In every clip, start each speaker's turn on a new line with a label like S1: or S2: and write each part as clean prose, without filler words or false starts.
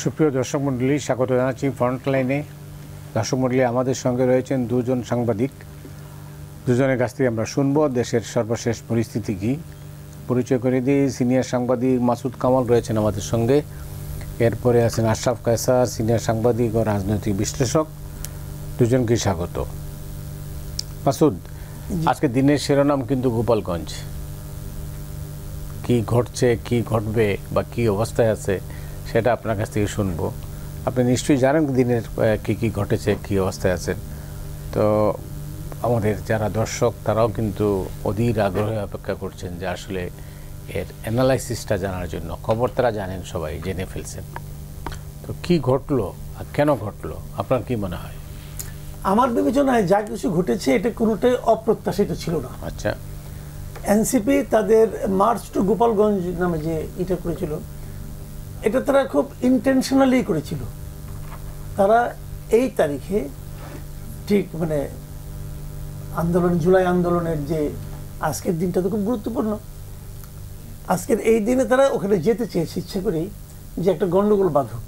S1: সুপ্রিয় দর্শক মণ্ডলী, স্বাগত জানাচ্ছি ফ্রন্টলাইনে। দর্শক মণ্ডলী, আমাদের সঙ্গে রয়েছেন দুজন সাংবাদিক। দুজনের কাছ থেকে আমরা শুনবো দেশের সর্বশেষ পরিস্থিতি কী। পরিচয় করে দিই, সিনিয়র সাংবাদিক মাসুদ কামাল রয়েছেন আমাদের সঙ্গে। এরপরে আছেন আশরাফ কায়সার, সিনিয়র সাংবাদিক ও রাজনৈতিক বিশ্লেষক। দুজনকে স্বাগত। মাসুদ, আজকে দিনের শিরোনাম কিন্তু গোপালগঞ্জ। কি ঘটছে, কি ঘটবে বা কি অবস্থায় আছে সেটা আপনার কাছ থেকে শুনবো। আপনি নিশ্চয়ই জানেন দিনের কি ঘটেছে, কি অবস্থায় আছেন। তো আমাদের যারা দর্শক তারাও কিন্তু অধীর আগ্রহে অপেক্ষা করছেন যে আসলে এর অ্যানালাইসিসটা জানার জন্য। খবর তারা জানেন, সবাই জেনে ফেলছেন। তো কি ঘটলো আর কেন ঘটলো আপনার কি মনে হয়?
S2: আমার বিবেচনায় যা কিছু ঘটেছে এটা কোনোটাই অপ্রত্যাশিত ছিল না।
S1: আচ্ছা,
S2: এনসিপি তাদের মার্চ টু গোপালগঞ্জ নামে যে এটা করেছিল, এটা তারা খুব ইন্টেনশনালি করেছিল। তারা এই তারিখে ঠিক জুলাই আন্দোলনের যে আজকের দিনটা তো খুব গুরুত্বপূর্ণ। আজকের এই দিনে তারা ওখানে যেতে চেয়েছে ইচ্ছা করেই, যে একটা গন্ডগোল বাধক।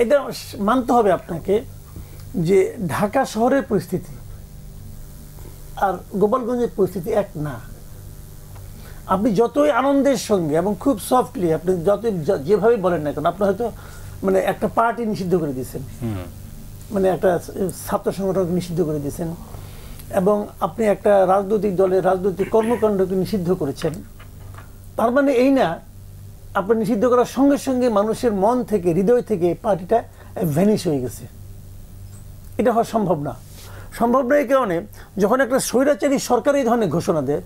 S2: এটা মানতে হবে আপনাকে যে ঢাকা শহরের পরিস্থিতি আর গোপালগঞ্জের পরিস্থিতি এক না। আপনি যতই আনন্দের সঙ্গে এবং খুব সফটলি আপনি যতই যেভাবে বলেন না কেন, আপনি হয়তো একটা পার্টি নিষিদ্ধ করে দিয়েছেন, একটা ছাত্র সংগঠনকে নিষিদ্ধ করে দিয়েছেন, এবং আপনি একটা রাজনৈতিক দলের রাজনৈতিক কর্মকাণ্ডকে নিষিদ্ধ করেছেন। তার মানে এই না আপনি নিষিদ্ধ করার সঙ্গে সঙ্গে মানুষের মন থেকে, হৃদয় থেকে পার্টিটা ভ্যানিশ হয়ে গেছে। এটা হওয়া সম্ভব না। সম্ভব না এই কারণে, যখন একটা স্বৈরাচারী সরকার এই ধরনের ঘোষণা দেয়,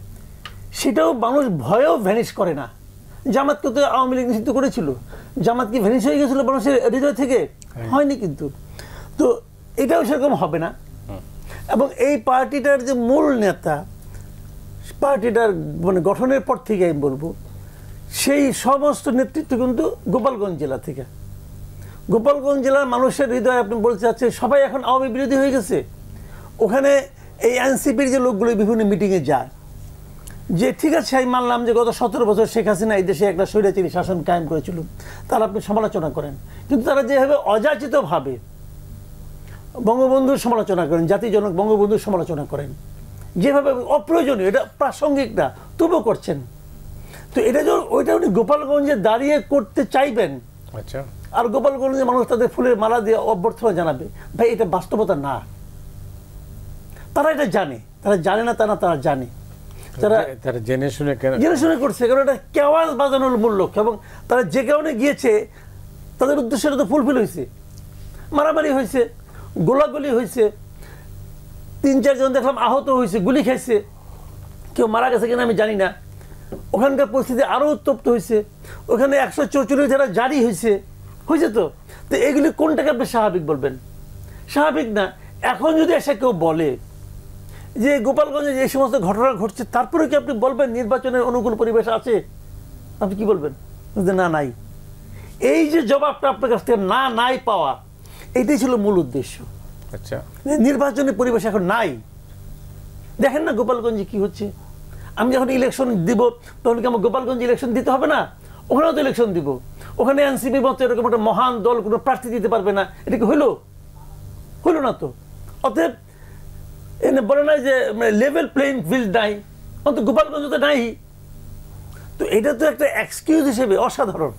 S2: সেটাও মানুষ ভয়েও ভ্যানিশ করে না। জামাতকে তো আওয়ামী লীগ নিষিদ্ধ করেছিল, জামাত কি ভ্যানিশ হয়ে গেছিল মানুষের হৃদয় থেকে? হয়নি কিন্তু। তো এটাও সেরকম হবে না। এবং এই পার্টিটার যে মূল নেতা, পার্টিটার গঠনের পর থেকে আমি বলবো, সেই সমস্ত নেতৃত্ব কিন্তু গোপালগঞ্জ জেলা থেকে। গোপালগঞ্জ জেলার মানুষের হৃদয় আপনি বলতে চাচ্ছেন সবাই এখন আওয়ামী বিরোধী হয়ে গেছে। ওখানে এই এনসিপির যে লোকগুলো বিভিন্ন মিটিংয়ে যায়, যে ঠিক আছে আমি মানলাম যে গত 17 বছর শেখ হাসিনা এই দেশে একটা স্বৈরাচারী শাসন কায়েম করেছিল, তারা আপনি সমালোচনা করেন, কিন্তু তারা যেভাবে অযাচিতভাবে বঙ্গবন্ধুর সমালোচনা করেন, জাতিজনক বঙ্গবন্ধুর সমালোচনা করেন, যেভাবে অপ্রয়োজনীয়, এটা প্রাসঙ্গিক না তবুও করছেন। তো এটা ওইটা উনি গোপালগঞ্জে দাঁড়িয়ে করতে চাইবেন।
S1: আচ্ছা,
S2: আর গোপালগঞ্জে মানুষ তাদের ফুলের মালা দিয়ে অভ্যর্থনা জানাবে, ভাই এটা বাস্তবতা না। তারা এটা জানে, তারা জানে না তা না, তারা জানে।
S1: তারা জেনে শুনে
S2: করছে, কারণ এটা কেওয়াজ বাজানোর মূল লক্ষ্য। এবং তারা যে কারণে গিয়েছে তাদের উদ্দেশ্যটা তো ফুলফিল হয়েছে। মারামারি হয়েছে, গোলাগুলি হয়েছে, 3-4 জন দেখলাম আহত হয়েছে, গুলি খাইছে, কেউ মারা গেছে কিনা আমি জানি না। ওখানকার পরিস্থিতি আরও উত্তপ্ত হয়েছে। ওখানে 144 ধারা জারি হয়েছে তো। তো এগুলি কোনটাকে আপনি স্বাভাবিক বলবেন? স্বাভাবিক না। এখন যদি এসে কেউ বলে যে গোপালগঞ্জে যে সমস্ত ঘটনা ঘটছে, তারপরে কি আপনি বলবেন নির্বাচনের অনুকূল পরিবেশ আছে? আপনি কি বলবেন? না, নাই। এই যে জবাবটা আপনার কাছ থেকে নাই পাওয়া, এইটাই ছিল মূল উদ্দেশ্য।
S1: আচ্ছা,
S2: নির্বাচনের পরিবেশ এখন নাই। দেখেন না গোপালগঞ্জে কি হচ্ছে। আমি যখন ইলেকশন দিব, তখন কি আমার গোপালগঞ্জে ইলেকশন দিতে হবে না? ওখানেও তো ইলেকশন দিব। ওখানে এনসিপি মতো এরকম একটা মহান দল কোনো প্রার্থী দিতে পারবে না, এটা কি হইল না তো। অতএব বলে নাই যে লেভেল প্লেইং ফিল্ড নাই, অন্তত গোপালগঞ্জ তো নাই। তো এটা তো একটা এক্সকিউজ হিসেবে অসাধারণ,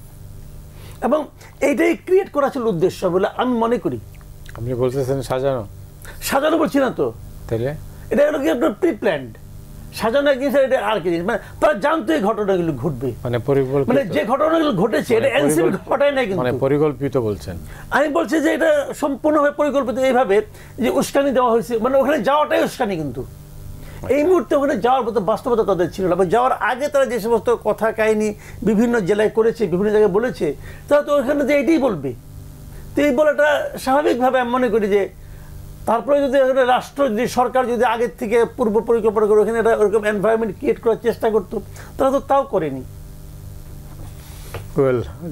S2: এবং এইটাই ক্রিয়েট করা ছিল উদ্দেশ্য বলে আমি মনে করি।
S1: আপনি বলতেছেন সাজানো
S2: বলছি না তো,
S1: তাহলে এটা
S2: হলো কি আপনার প্রি প্ল্যান্ড সাজানো এক জিনিস, এটা আর কি জিনিস। তারা জানতো এই ঘটনাগুলো ঘটবে, যে ঘটনাগুলো ঘটেছে এটা এনসিপি ঘটায় নাই, কিন্তু
S1: পরিকল্পিত বলছেন।
S2: আমি বলছি যে এটা সম্পূর্ণভাবে পরিকল্পিত, এইভাবে যে উস্কানি দেওয়া হয়েছে, ওখানে যাওয়াটাই উস্কানি। কিন্তু এই মুহূর্তে ওখানে যাওয়ার মতো বাস্তবতা তাদের ছিল না। যাওয়ার আগে তারা যে সমস্ত কথা কাহিনী বিভিন্ন জেলায় করেছে, বিভিন্ন জায়গায় বলেছে, তারা তো ওখানে যে এটাই বলবে। তো এই বলাটা স্বাভাবিকভাবে আমি মনে করি যে তারপরে যদি রাষ্ট্র, যদি সরকার যদি আগের থেকে পূর্ব পরিকল্পনা করে ওখানে ওরকম এনভায়রনমেন্ট ক্রিয়েট করার চেষ্টা করতো, তারা তো তাও করেনি।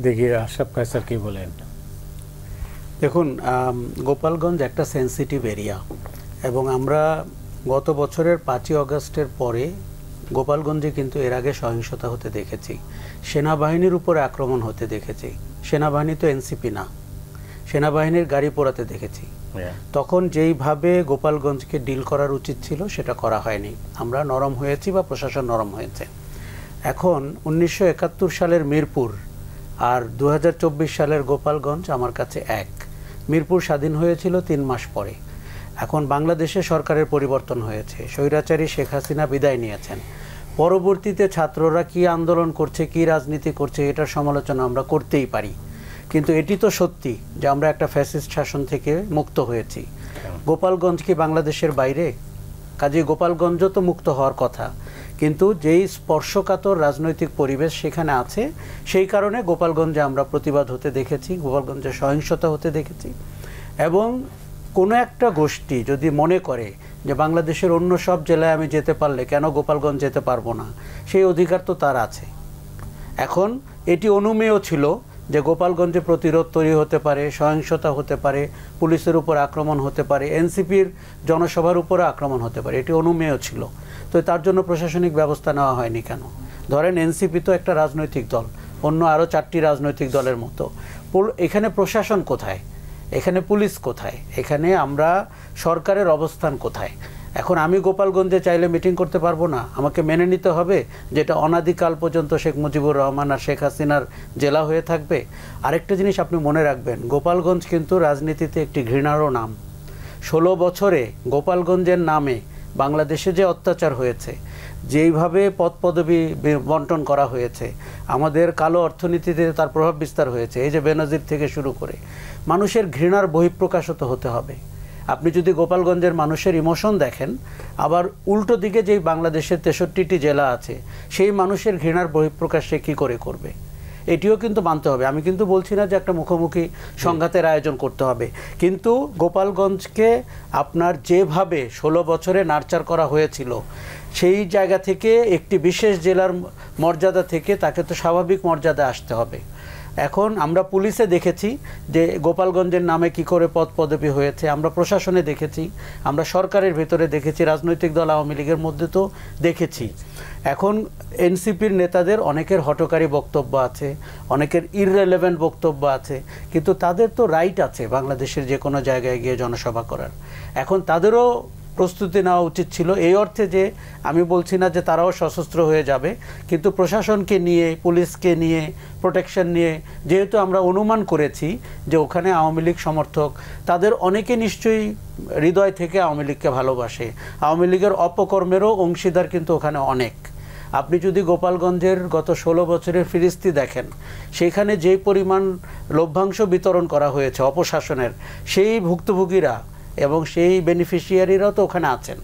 S1: দেখি আশরাফ কায়সার কি বলেন।
S3: দেখুন, গোপালগঞ্জ একটা সেন্সিটিভ এরিয়া, এবং আমরা গত বছরের 5ই অগাস্টের পরে গোপালগঞ্জে কিন্তু এর আগে সহিংসতা হতে দেখেছি, সেনাবাহিনীর উপর আক্রমণ হতে দেখেছি। সেনাবাহিনী তো এনসিপি না, সেনাবাহিনীর গাড়ি পোড়াতে দেখেছি। তখন যেইভাবে গোপালগঞ্জকে ডিল করার উচিত ছিল সেটা করা হয়নি। আমরা নরম হয়েছি বা প্রশাসন নরম হয়েছে। এখন 1971 সালের মিরপুর আর 2024 সালের গোপালগঞ্জ আমার কাছে এক। মিরপুর স্বাধীন হয়েছিল 3 মাস পরে। এখন বাংলাদেশে সরকারের পরিবর্তন হয়েছে, স্বৈরাচারী শেখ হাসিনা বিদায় নিয়েছেন। পরবর্তীতে ছাত্ররা কি আন্দোলন করছে, কি রাজনীতি করছে, এটার সমালোচনা আমরা করতেই পারি, কিন্তু এটি তো সত্যি যে আমরা একটা ফ্যাসিস্ট শাসন থেকে মুক্ত হয়েছি। গোপালগঞ্জ কি বাংলাদেশের বাইরে? কাজেই গোপালগঞ্জও তো মুক্ত হওয়ার কথা, কিন্তু যেই স্পর্শকাতর রাজনৈতিক পরিবেশ সেখানে আছে, সেই কারণে গোপালগঞ্জে আমরা প্রতিবাদ হতে দেখেছি, গোপালগঞ্জে সহিংসতা হতে দেখেছি। এবং কোনো একটা গোষ্ঠী যদি মনে করে যে বাংলাদেশের অন্য সব জেলায় আমি যেতে পারলে কেন গোপালগঞ্জ যেতে পারবো না, সেই অধিকার তো তার আছে। এখন এটি অনুমেয় ছিল যে গোপালগঞ্জে প্রতিরোধ তৈরি হতে পারে, সহিংসতা হতে পারে, পুলিশের উপর আক্রমণ হতে পারে, এনসিপির জনসভার উপরে আক্রমণ হতে পারে, এটি অনুমেয় ছিল। তো তার জন্য প্রশাসনিক ব্যবস্থা নেওয়া হয়নি কেন? ধরেন এনসিপি তো একটা রাজনৈতিক দল, অন্য আরও 4টি রাজনৈতিক দলের মতো। এখানে প্রশাসন কোথায়? এখানে পুলিশ কোথায়? এখানে আমরা সরকারের অবস্থান কোথায়? এখন আমি গোপালগঞ্জে চাইলে মিটিং করতে পারবো না, আমাকে মেনে নিতে হবে যেটা অনাদিকাল পর্যন্ত শেখ মুজিবুর রহমান আর শেখ হাসিনার জেলা হয়ে থাকবে। আরেকটা জিনিস আপনি মনে রাখবেন, গোপালগঞ্জ কিন্তু রাজনীতিতে একটি ঘৃণারও নাম। 16 বছরে গোপালগঞ্জের নামে বাংলাদেশে যে অত্যাচার হয়েছে, যেইভাবে পদ পদবি বন্টন করা হয়েছে, আমাদের কালো অর্থনীতিতে তার প্রভাব বিস্তার হয়েছে, এই যে বেনজির থেকে শুরু করে, মানুষের ঘৃণার বহিঃপ্রকাশিত হতে হবে। আপনি যদি গোপালগঞ্জের মানুষের ইমোশন দেখেন, আবার উল্টো দিকে যেই বাংলাদেশের 63টি জেলা আছে, সেই মানুষের ঘৃণার বহিঃপ্রকাশ সে কী করে করবে, এটিও কিন্তু মানতে হবে। আমি কিন্তু বলছি না যে একটা মুখোমুখি সংঘাতের আয়োজন করতে হবে, কিন্তু গোপালগঞ্জকে আপনার যেভাবে 16 বছরে নার্চার করা হয়েছিল, সেই জায়গা থেকে একটি বিশেষ জেলার মর্যাদা থেকে তাকে তো স্বাভাবিক মর্যাদা আসতে হবে। এখন আমরা পুলিশে দেখেছি যে গোপালগঞ্জের নামে কি করে পদ পদবি হয়েছে, আমরা প্রশাসনে দেখেছি, আমরা সরকারের ভেতরে দেখেছি, রাজনৈতিক দল আওয়ামী লীগের মধ্যে তো দেখেছি। এখন এনসিপির নেতাদের অনেকের হঠকারী বক্তব্য আছে, অনেকের ইররেলেভেন্ট বক্তব্য আছে, কিন্তু তাদের তো রাইট আছে বাংলাদেশের যে কোনো জায়গায় গিয়ে জনসভা করার। এখন তাদেরও প্রস্তুতি নেওয়া উচিত ছিল, এই অর্থে যে আমি বলছি না যে তারাও সশস্ত্র হয়ে যাবে, কিন্তু প্রশাসনকে নিয়ে, পুলিশকে নিয়ে, প্রোটেকশন নিয়ে, যেহেতু আমরা অনুমান করেছি যে ওখানে আওয়ামী লীগ সমর্থক, তাদের অনেকে নিশ্চয়ই হৃদয় থেকে আওয়ামী লীগকে ভালোবাসে, আওয়ামী লীগের অপকর্মেরও অংশীদার কিন্তু ওখানে অনেক। আপনি যদি গোপালগঞ্জের গত 16 বছরের ফিরিস্তি দেখেন, সেখানে যে পরিমাণ লভ্যাংশ বিতরণ করা হয়েছে অপশাসনের, সেই ভুক্তভোগীরা এবং সেই বেনিফিশিয়ারিরাও তো ওখানে আছেন।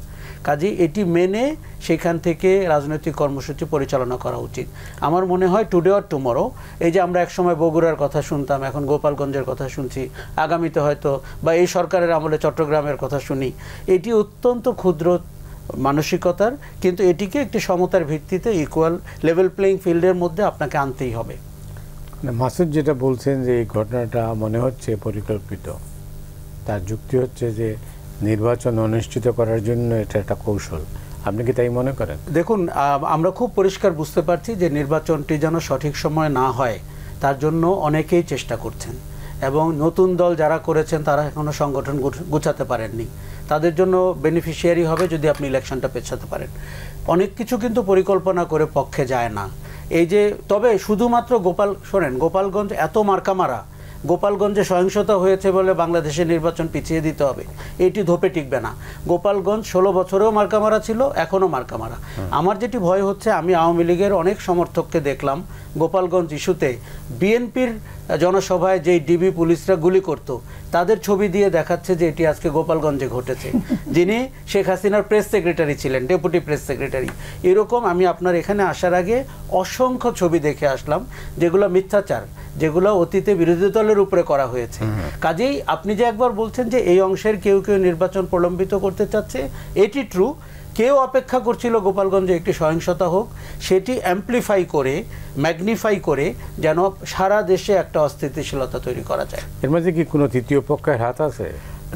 S3: কাজেই এটি মেনে সেখান থেকে রাজনৈতিক কর্মসূচি পরিচালনা করা উচিত। আমার মনে হয় টুডে অর টুমরো, এই যে আমরা একসময় বগুড়ার কথা শুনতাম, এখন গোপালগঞ্জের কথা শুনছি, আগামীতে হয়তো বা এই সরকারের আমলে চট্টগ্রামের কথা শুনি, এটি অত্যন্ত ক্ষুদ্র মানসিকতার, কিন্তু এটিকে একটি সমতার ভিত্তিতে ইকুয়াল লেভেল প্লেইং ফিল্ডের মধ্যে আপনাকে আনতেই হবে।
S1: মাসুদ যেটা বলছেন যে এই ঘটনাটা মনে হচ্ছে পরিকল্পিত, তার যুক্তি হচ্ছে যে নির্বাচন অনুষ্ঠিত করার জন্য এটা একটা কৌশল। আপনি কি তাই মনে করেন?
S3: দেখুন, আমরা খুব পরিষ্কার বুঝতে পারছি যে নির্বাচনটি যেন সঠিক সময় না হয়, তার জন্য অনেকেই চেষ্টা করছেন, এবং নতুন দল যারা করেছেন তারা এখনও সংগঠন গুছাতে পারেননি। তাদের জন্য বেনিফিশিয়ারি হবে যদি আপনি ইলেকশনটা পেছাতে পারেন। অনেক কিছু কিন্তু পরিকল্পনা করে পক্ষে যায় না। এই যে তবে শুধুমাত্র শোনেন, গোপালগঞ্জ এত মার্কামারা, গোপালগঞ্জে সহিংসতা হয়েছে বলে বাংলাদেশের নির্বাচন পিছিয়ে দিতে হবে, এটি ধোপে টিকবে না। গোপালগঞ্জ 16 বছরেও মার্কামারা ছিল, এখনও মার্কামারা। আমার যেটি ভয় হচ্ছে, আমি আওয়ামী লীগের অনেক সমর্থককে দেখলাম গোপালগঞ্জ ইস্যুতে বিএনপির জনসভায় যেই ডিবি পুলিশরা গুলি করত, তাদের ছবি দিয়ে দেখাচ্ছে যে এটি আজকে গোপালগঞ্জে ঘটেছে, যিনি শেখ হাসিনার প্রেস সেক্রেটারি ছিলেন, ডেপুটি প্রেস সেক্রেটারি। এরকম আমি আপনার এখানে আসার আগে অসংখ্য ছবি দেখে আসলাম, যেগুলো মিথ্যাচার, যেগুলো অতীতে বিরোধী দলের উপরে করা হয়েছে। কাজেই আপনি যে একবার বলছেন যে এই অংশের কেউ কেউ নির্বাচন প্রলম্বিত করতে চাচ্ছে, এটি ট্রু। কেউ অপেক্ষা করছিল গোপালগঞ্জে একটি সহিংসতা হোক, সেটি অ্যাম্প্লিফাই করে, ম্যাগনিফাই করে যেন সারা দেশে একটা অস্থিতিশীলতা তৈরি করা যায়।
S1: এর মধ্যে কি কোনো তৃতীয় পক্ষের হাত আছে?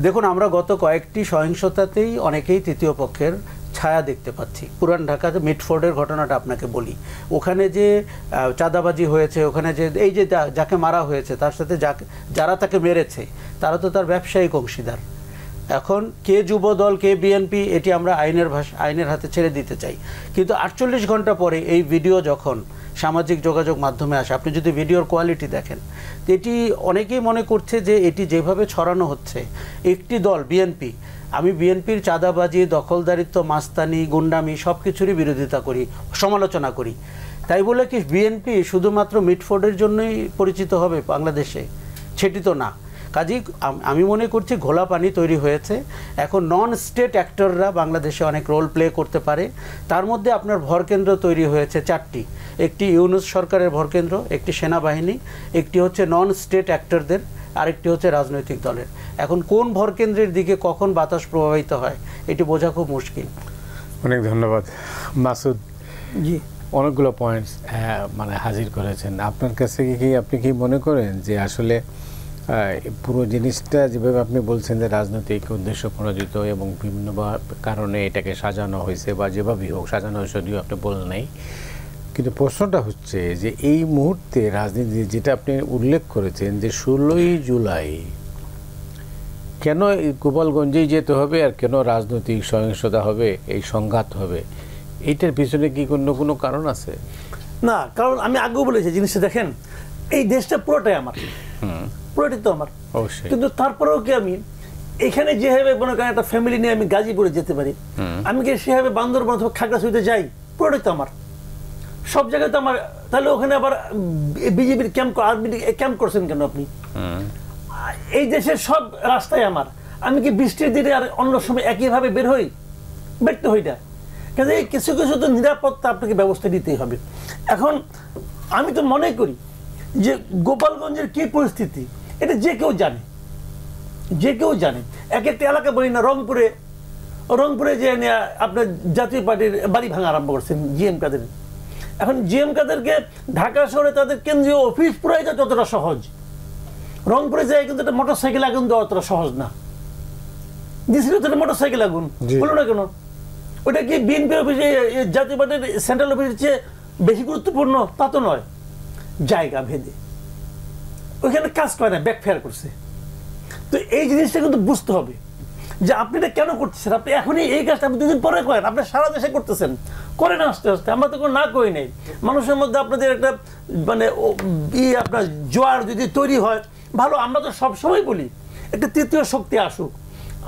S3: দেখুন, আমরা গত কয়েকটি সহিংসতাতেই অনেকেই তৃতীয় পক্ষের ছায়া দেখতে পাচ্ছি। পুরান ঢাকাতে মিটফোর্ডের ঘটনাটা আপনাকে বলি, ওখানে যে চাঁদাবাজি হয়েছে, ওখানে যে এই যে যাকে মারা হয়েছে তার সাথে যারা তাকে মেরেছে তারা তো তার ব্যবসায়িক অংশীদার। এখন কে যুব দল কে বিএনপি এটি আমরা আইনের হাতে ছেড়ে দিতে চাই, কিন্তু 48 ঘন্টা পরে এই ভিডিও যখন সামাজিক যোগাযোগ মাধ্যমে আসে, আপনি যদি ভিডিওর কোয়ালিটি দেখেন, এটি অনেকেই মনে করছে যে এটি যেভাবে ছড়ানো হচ্ছে একটি দল বিএনপি, আমি বিএনপির চাঁদাবাজি, দখলদারিত্ব, মাস্তানি, গুন্ডামি সব কিছুরই বিরোধিতা করি, সমালোচনা করি, তাই বলে কি বিএনপি শুধুমাত্র মিটফোর্ডের জন্যই পরিচিত হবে বাংলাদেশে? সেটি তো না। কাজেই আমি মনে করছি ঘোলা পানি তৈরি হয়েছে। এখন নন স্টেট অ্যাক্টররা বাংলাদেশে অনেক রোল প্লে করতে পারে। তার মধ্যে আপনার ভরকেন্দ্র তৈরি হয়েছে 4টি, একটি ইউনূস সরকারের ভরকেন্দ্র, একটি সেনাবাহিনী, একটি হচ্ছে নন স্টেট অ্যাক্টরদের, আরেকটি হচ্ছে রাজনৈতিক দলের। এখন কোন ভরকেন্দ্রের দিকে কখন বাতাস প্রবাহিত হয় এটি বোঝা খুব মুশকিল।
S1: অনেক ধন্যবাদ মাসুদ।
S2: জি,
S1: অনেকগুলো পয়েন্টস মানে হাজির করেছেন। আপনার কাছে কি আপনি কি মনে করেন যে আসলে পুরো জিনিসটা যেভাবে আপনি বলছেন যে রাজনৈতিক উদ্দেশ্য প্রণোদিত এবং বিভিন্ন কারণে এটাকে সাজানো হয়েছে, বা যেভাবেই হোক সাজানো হয়েছে, যদিও আপনি বলেন নাই, কিন্তু প্রশ্নটা হচ্ছে যে এই মুহূর্তে রাজনীতি যেটা আপনি উল্লেখ করেছেন যে 16ই জুলাই কেন গোপালগঞ্জেই যেতে হবে আর কেন রাজনৈতিক সহিংসতা হবে, এই সংঘাত হবে, এইটার পিছনে কি কোনো কারণ আছে?
S2: না, কারণ আমি আগেও বলেছি জিনিসটা দেখেন, এই দেশটা পুরোটাই আমার, পুরোটাই তো আমার,
S1: অবশ্যই।
S2: কিন্তু তারপরেও কি আমি এখানে যেভাবে মনে করেন একটা ফ্যামিলি নিয়ে আমি গাজীপুরে যেতে পারি, আমি কি সেভাবে বান্দরবান অথবা খাগড়াছড়িতে যাই? পুরোটাই তো আমার, সব জায়গায় তো আমার। তাহলে ওখানে আবার বিজেপির ক্যাম্প করছেন কেন আপনি? এই দেশের সব রাস্তায় আমার, আমি কি বৃষ্টির দিনে আর অন্য সময় একইভাবে বের হই? বেরতে হই না। কাজে কিছু কিছু তো নিরাপত্তা আপনাকে ব্যবস্থা নিতেই হবে। এখন আমি তো মনে করি যে গোপালগঞ্জের কি পরিস্থিতি এটা যে কেউ জানে, যে কেউ জানে। এক একটা এলাকা বলি না, রংপুরে যে আপনার জাতীয় পার্টির বাড়ি ভাঙা আরম্ভ করছেন জিএম কাদের। এখন জিএম কাদেরকে ঢাকা শহরে তাদের কেন্দ্রীয় অফিস পুরাই যা যতটা সহজ, রংপুরে যায় কিন্তু একটা মোটরসাইকেল আগুন দেওয়া অতটা সহজ না। দিছিল তো মোটরসাইকেল আগুন, বলো না কেন? ওটা কি বিএনপি অফিসে জাতীয় পার্টির সেন্ট্রাল অফিসের চেয়ে বেশি গুরুত্বপূর্ণ? তা তো নয়। জায়গা ভেদে ওইখানে কাজ করে না, ব্যাকফায়ার করছে। তো এই জিনিসটা কিন্তু বুঝতে হবে যে আপনি এটা কেন করতেছেন। আপনি এখনই এই কাজটা আপনি 2 দিন পরে করেন, আপনি সারা দেশে করতেছেন, করেন আস্তে আস্তে। আমরা তো কোনো না করি নাই। মানুষের মধ্যে আপনাদের একটা মানে আপনার জোয়ার যদি তৈরি হয় ভালো। আমরা তো সবসময় বলি একটা তৃতীয় শক্তি আসুক।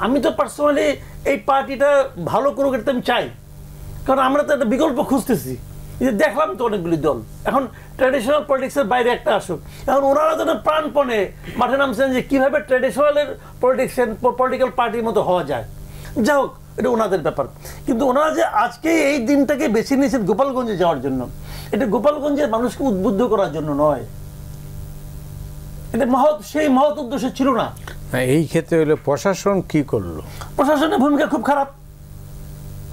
S2: আমি তো পার্সোনালি এই পার্টিটা ভালো করুক, এটা আমি চাই, কারণ আমরা তো একটা বিকল্প খুঁজতেছি। যে দেখলাম তো অনেকগুলি দল এখন ট্র্যাডিশনাল পলিটিক্সের বাইরে একটা আসুক। এখন ওনারা যেন প্রাণপণে মাঠে নামছেন যে কীভাবে ট্র্যাডিশনালের পলিটিক্যাল পার্টির মতো হওয়া যায়। যাই হোক, এটা ওনাদের ব্যাপার। কিন্তু ওনারা যে আজকে এই দিনটাকে বেছে নিয়েছেন গোপালগঞ্জে যাওয়ার জন্য, এটা গোপালগঞ্জের মানুষকে উদ্বুদ্ধ করার জন্য নয়। এটা সেই মহৎ উদ্দেশ্য ছিল না।
S1: এই ক্ষেত্রে হলো প্রশাসন কি করলো?
S2: প্রশাসনের ভূমিকা খুব খারাপ।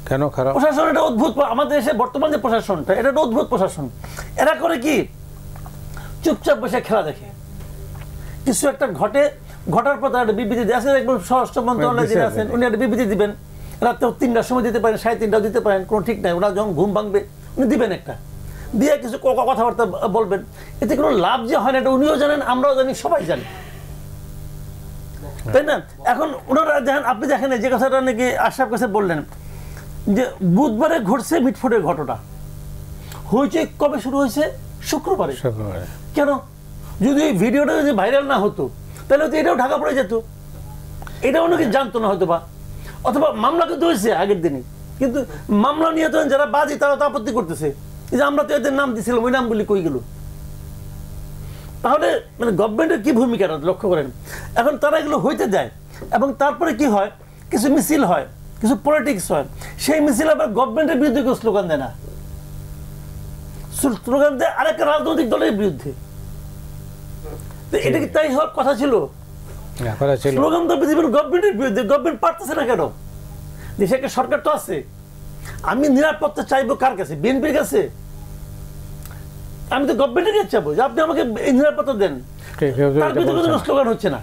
S1: কেন খারাপ?
S2: প্রশাসন এটা অদ্ভুত। আমাদের দেশে বর্তমান যে প্রশাসনটা, এটা একটা অদ্ভুত প্রশাসন। এরা করে কি, চুপচাপ বসে খেলা দেখে। কিছু একটা ঘটার পর তারা একটা বিবৃতি দিয়ে আসেন। একদম স্বরাষ্ট্র মন্ত্রণালয়ে যিনি আছেন উনি একটা বিবৃতি দিবেন, রাত্রে 3টার সময় দিতে পারেন, 3:30টাও দিতে পারেন, কোনো ঠিক নাই। ওরা যখন ঘুম ভাঙবে উনি দিবেন একটা, দিয়ে কিছু কথাবার্তা বলবেন। এতে কোনো লাভ যে হয় না এটা উনিও জানেন, আমরাও জানি, সবাই জানি, তাই না? এখন ওনারা দেখেন, আপনি দেখেন যে কথাটা নাকি আশরাফ কাছে বললেন যে বুধবারে ঘটছে মিটফোর্ডের ঘটনা, হয়েছে কবে শুরু হয়েছে? শুক্রবারে। কেন? যদি এই ভিডিওটা যদি ভাইরাল না হতো তাহলে তো এটাও ঢাকা পড়ে যেত, এটাও নাকি জানতো না হয়তো বা। অথবা মামলা কিন্তু হয়েছে আগের দিনই, কিন্তু মামলা নিয়ে তো যারা বাদী তারা তো আপত্তি করতেছে যে আমরা তো এদের নাম দিয়েছিলাম, ওই নামগুলি কই গেল। তাহলে মানে গভর্নমেন্টের কি ভূমিকাটা লক্ষ্য করেন। এখন তারা এগুলো হইতে দেয় এবং তারপরে কি হয়, কিছু মিছিল হয়, কিছু পলিটিক্স হয়। সেই মিছিল আবার গভর্নমেন্টের বিরুদ্ধে কেউ স্লোগান দেয় না, স্লোগান দেয় আরেকটা রাজনৈতিক দলের বিরুদ্ধে। এটা কি তাই হওয়ার কথা ছিল? স্লোগান তো পৃথিবীর গভর্নমেন্টের বিরুদ্ধে। গভর্নমেন্ট পারতেছে না কেন? দেশে একটা সরকার তো আছে। আমি নিরাপত্তা চাইবো কার কাছে? বিএনপির কাছে? আমি তো গভর্নমেন্টের কাছে চাইবো যে আপনি আমাকে এই নিরাপত্তা দেন। তার বিরুদ্ধে কোনো স্লোগান হচ্ছে না।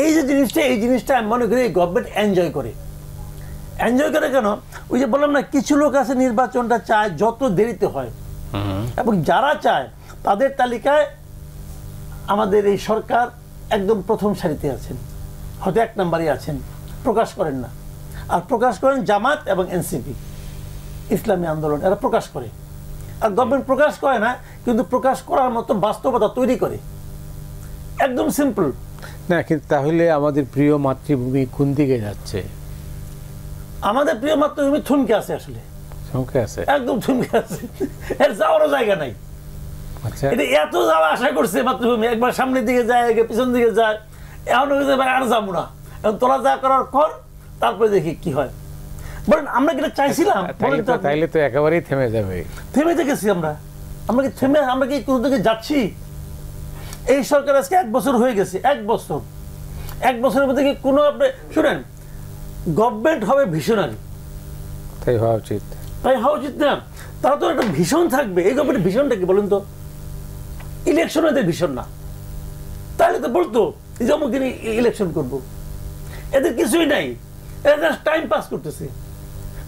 S2: এই যে জিনিসটা, এই জিনিসটা আমি মনে করি গভর্নমেন্ট এনজয় করে। এনজয় করে কেন? ওই যে বললাম না, কিছু লোক আছে নির্বাচনটা চায় যত দেরিতে হয়, এবং যারা চায় তাদের তালিকায় আমাদের এই সরকার একদম প্রথম সারিতে আছেন, হয়তো 1 নম্বরে আছেন, প্রকাশ করেন না। আর প্রকাশ করেন জামাত এবং এনসিপি, ইসলামী আন্দোলন, এরা প্রকাশ করে। আর গভর্নমেন্ট প্রকাশ করে না, কিন্তু প্রকাশ করার মতো বাস্তবতা তৈরি করে। একদম সিম্পল
S1: না, কিন্তু তাহলে আমাদের প্রিয় মাতৃভূমি কোন দিকে যাচ্ছে?
S2: আমাদের প্রিয় মাতৃভূমি থমকে আছে, আসলে
S1: থমকে আছে,
S2: একদম থমকে আছে, এর যাওয়ারও জায়গা নাই।
S1: আচ্ছা,
S2: এটা এত যাওয়া আশা করছে মাতৃভূমি, একবার সামনের দিকে যায়, পিছন দিকে যায়, এখন আর যাবো না, এখন তোরা যা করার কর, তারপরে দেখি কি হয়। বলেন আমরা কি চাইছিলাম?
S1: তাইলে তো একেবারেই থেমে যাবে।
S2: থেমে গেছি আমরা। আমরা কি কোথা থেকে যাচ্ছি? এই সরকার আজকে 1 বছর হয়ে গেছে। 1 বছর, 1 বছরের মধ্যে কি কোনো, আপনি শুনেন, গভর্নমেন্ট হবে ভিশনারি,
S1: তাই হওয়া উচিত।
S2: তাই হওয়া উচিত না? তারা তো একটা ভীষণ থাকবে। এই গভর্নমেন্টের ভীষণটা কি বলেন তো? ইলেকশন এদের ভীষণ না, তাহলে তো বলতো যে অমুক দিন ইলেকশন করবো। এদের কিছুই নাই, এরা জাস্ট টাইম পাস করতেছে।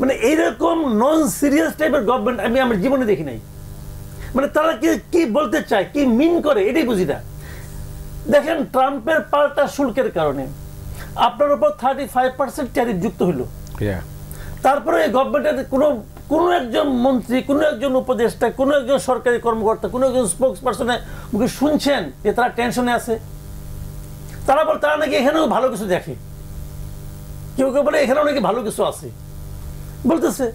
S2: মানে এইরকম নন সিরিয়াস টাইপের গভর্নমেন্ট আমি আমার জীবনে দেখি নাই। মানে তারা কি বলতে চায়, কি মিন করে, এটাই বুঝি না। দেখেন, ট্রাম্পের পাল্টা শুল্কের কারণে আপনার উপর 35% ট্যারিফ যুক্ত হইল। তারপরে এই গভর্নমেন্টের কোনো একজন মন্ত্রী, কোনো একজন উপদেষ্টা, কোনো একজন সরকারি কর্মকর্তা, কোনো একজন স্পোক্স পার্সনের মুখে শুনছেন যে তারা টেনশনে আছে? তারা নাকি এখানেও ভালো কিছু দেখে, কেউ কেউ বলে এখানেও নাকি ভালো কিছু আছে, বলতেছে।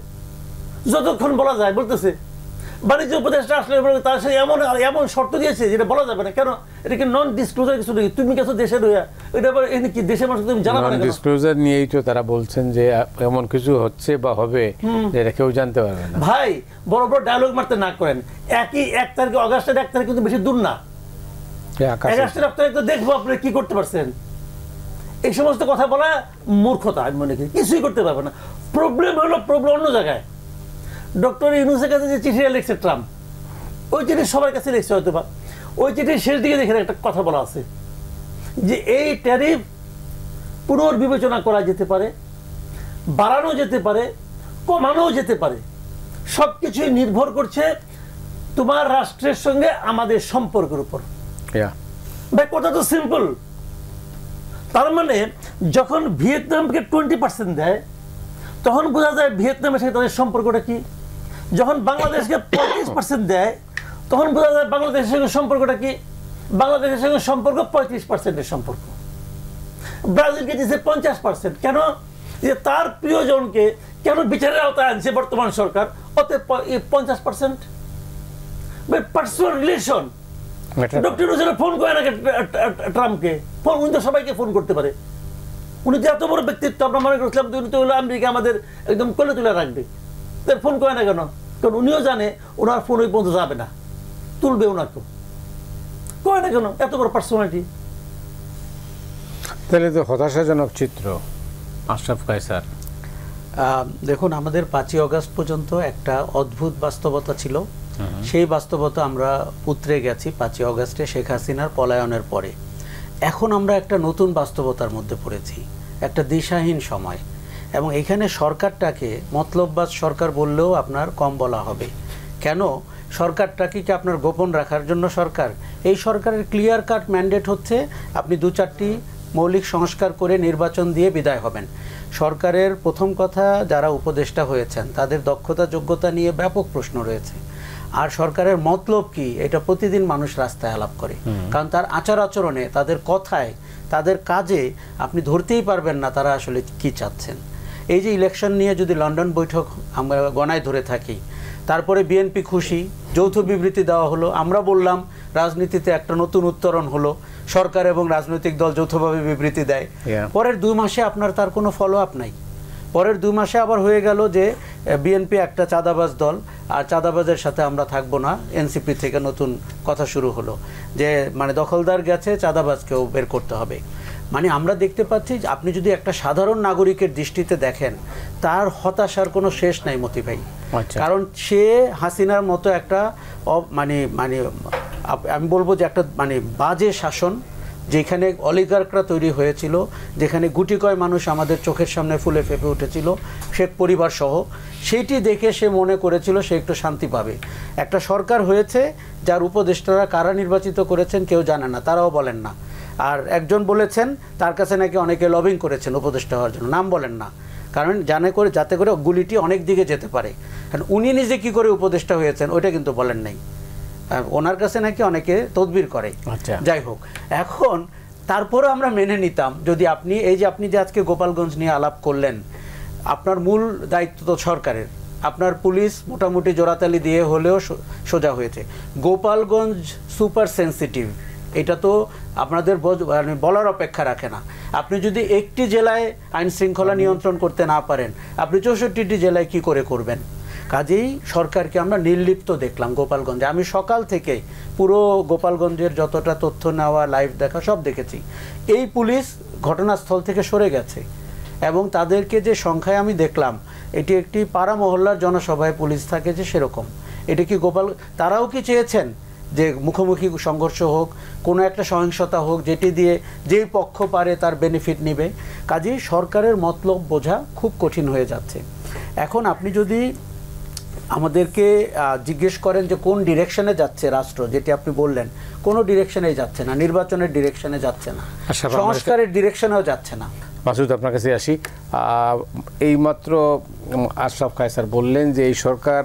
S2: যতক্ষণ বলা যায় বলতেছে। বাণিজ্য উপদেষ্টা আসলে তার সাথে এমন শর্ত দিয়েছে যেটা বলা যাবে না। কেন? এটা কি নন ডিসক্লোজার কিছু নাকি? তুমি গেছো দেশের হইয়া, এটা আবার এখানে কি দেশের মানুষ তুমি জানাবে না?
S1: ডিসক্লোজার নিয়েই তো তারা বলছেন যে এমন কিছু হচ্ছে বা হবে যেটা কেউ জানতে পারবে না।
S2: ভাই, বড় বড় ডায়লগ মারতে না করেন। 1 তারিখে, অগাস্টের 1 তারিখ কিন্তু বেশি দূর না। অগাস্টের 1 তারিখ তো দেখবো আপনি কি করতে পারছেন। এই সমস্ত কথা বলা মূর্খতা, আমি মনে করি। কিছুই করতে পারবে না। প্রবলেম অন্য জায়গায়। ডক্টর ইউনূসের কাছে যে চিঠিটা লিখছে ট্রাম্প, ওই চিঠি সবার কাছে লিখছে হয়তো বা, ওই চিঠির শেষ দিকে দেখে একটা কথা বলা আছে যে এই ট্যারিফ পুনর্বিবেচনা করা যেতে পারে, বাড়ানো যেতে পারে, কমানো যেতে পারে। সবকিছুই নির্ভর করছে তোমার রাষ্ট্রের সঙ্গে আমাদের সম্পর্কের উপর। ভাই, কথা তো সিম্পল। তার মানে যখন ভিয়েতনামকে 20% দেয়, তখন বোঝা যায় ভিয়েতনামের সাথে তাদের সম্পর্কটা কি। যখন বাংলাদেশকে 35% দেয়, তখন বোঝা যায় বাংলাদেশের সঙ্গে সম্পর্কটা কি। বাংলাদেশের সঙ্গে সম্পর্ক 35%-এর সম্পর্ক। ব্রাজিলকে দিয়েছে 50%। কেন? যে তার প্রিয়জনকে কেন বিচারের আওতায় আনছে বর্তমান সরকার, অতএব 50%। Personal relation. Doctor Yunus phone করে না ট্রাম্পকে, উনি তো সবাইকে ফোন করতে পারে। উনি তো এত বড় ব্যক্তিত্ব, আমরা মনে করছিলাম উনি তো হলো আমেরিকা আমাদের একদম কোলে তুলে রাখবে। তার ফোন করে না কেন? কারণ উনিও জানে ওনার ফোন ওই পর্যন্ত যাবে না, তুলবে ওনাকে। করে না কেন? এত বড় পার্সোনালিটি।
S1: তাহলে তো হতাশাজনক চিত্র। আশরাফ কায়সার,
S3: দেখুন, আমাদের 5ই অগাস্ট পর্যন্ত একটা অদ্ভুত বাস্তবতা ছিল। সেই বাস্তবতা আমরা উতরে গেছি 5ই অগাস্টে শেখ হাসিনার পলায়নের পরে। এখন আমরা একটা নতুন বাস্তবতার মধ্যে পড়েছি, একটা দিশাহীন সময়। এবং এখানে সরকারটাকে মতলববাজ সরকার বললেও আপনার কম বলা হবে। কেন? সরকারটাকে কি আপনার গোপন রাখার জন্য সরকার? এই সরকারের ক্লিয়ার কাট ম্যান্ডেট হচ্ছে আপনি 2-4টি মৌলিক সংস্কার করে নির্বাচন দিয়ে বিদায় হবেন। সরকারের প্রথম কথা, যারা উপদেষ্টা হয়েছেন তাদের দক্ষতা যোগ্যতা নিয়ে ব্যাপক প্রশ্ন রয়েছে। আর সরকারের মতলব কি, এটা প্রতিদিন মানুষ রাস্তায় আলাপ করে। কারণ তার আচার আচরণে, তাদের কথায়, তাদের কাজে আপনি ধরতেই পারবেন না তারা আসলে কি চাচ্ছেন। এই যে ইলেকশন নিয়ে যদি লন্ডন বৈঠক আমরা গণায় ধরে থাকি, তারপরে বিএনপি খুশি, যৌথ বিবৃতি দেওয়া হলো, আমরা বললাম রাজনীতিতে একটা নতুন উত্তরণ হলো, সরকার এবং রাজনৈতিক দল যৌথভাবে বিবৃতি দেয়। পরের 2 মাসে আপনার তার কোনো ফলো আপ নাই। পরের 2 মাসে আবার হয়ে গেল যে বিএনপি একটা চাঁদাবাজ দল, আর চাঁদাবাজের সাথে আমরা থাকবো না। এনসিপি থেকে নতুন কথা শুরু হলো যে মানে দখলদার গেছে, চাঁদাবাজকেও বের করতে হবে। মানে আমরা দেখতে পাচ্ছি যে আপনি যদি একটা সাধারণ নাগরিকের দৃষ্টিতে দেখেন, তার হতাশার কোনো শেষ নাই মতি ভাই। কারণ সে হাসিনার মতো একটা মানে আমি বলবো যে একটা মানে বাজে শাসন, যেখানে অলিগার্করা তৈরি হয়েছিল, যেখানে গুটিকয় মানুষ আমাদের চোখের সামনে ফুলে ফেঁপে উঠেছিল, শেখ পরিবার সহ, সেইটি দেখে সে মনে করেছিল সে একটু শান্তি পাবে। একটা সরকার হয়েছে যার উপদেষ্টারা কারা নির্বাচিত করেছেন কেউ জানে না, তারাও বলেন না। আর একজন বলেছেন তার কাছে নাকি অনেকে লবিং করেছেন উপদেষ্টা হওয়ার জন্য, নাম বলেন না, কারণ যাতে করে গুলিটি অনেক দিকে যেতে পারে। কারণ উনি নিজে কি করে উপদেষ্টা হয়েছেন ওইটা কিন্তু বলেন নাই, ওনার কাছে নাকি অনেকে তদবির করে। যাই হোক, এখন তারপরে আমরা মেনে নিতাম যদি আপনি এই যে আপনি যে আজকে গোপালগঞ্জ নিয়ে আলাপ করলেন, আপনার মূল দায়িত্ব তো সরকারের, আপনার পুলিশ মোটামুটি জোড়াতালি দিয়ে হলেও সোজা হয়েছে। গোপালগঞ্জ সুপার সেন্সিটিভ, এটা তো আপনাদের বলার অপেক্ষা রাখে না। আপনি যদি একটি জেলায় আইন শৃঙ্খলা নিয়ন্ত্রণ করতে না পারেন, আপনি 64টি জেলায় কি করে করবেন? কাজেই সরকারকে আমরা নির্লিপ্ত দেখলাম গোপালগঞ্জে। আমি সকাল থেকে পুরো গোপালগঞ্জের যতটা তথ্য নেওয়া, লাইভ দেখা সব দেখেছি। এই পুলিশ ঘটনাস্থল থেকে সরে গেছে এবং তাদেরকে যে সংখ্যায় আমি দেখলাম, এটি একটি পাড়া মহল্লার জনসভায় পুলিশ থাকে যে সেরকম। এটা কি তারাও কি চেয়েছেন যে মুখোমুখি সংঘর্ষ হোক, কোনো একটা সহিংসতা হোক, যেটি দিয়ে যেই পক্ষ পারে তার বেনিফিট নেবে? কাজেই সরকারের মতলব বোঝা খুব কঠিন হয়ে যাচ্ছে। এখন আপনি যদি আমাদেরকে জিজ্ঞেস করেন যে কোন ডিরেকশনে যাচ্ছে রাষ্ট্র, যেটি আপনি বললেন, কোনো ডিরেকশনেই যাচ্ছে না, নির্বাচনের ডিরেকশনে যাচ্ছে না, সংস্কারের ডিরেকশনেও যাচ্ছে না।
S1: মাসুদ, আপনার কাছে আসি। এইমাত্র আশরাফ কায়সার বললেন যে এই সরকার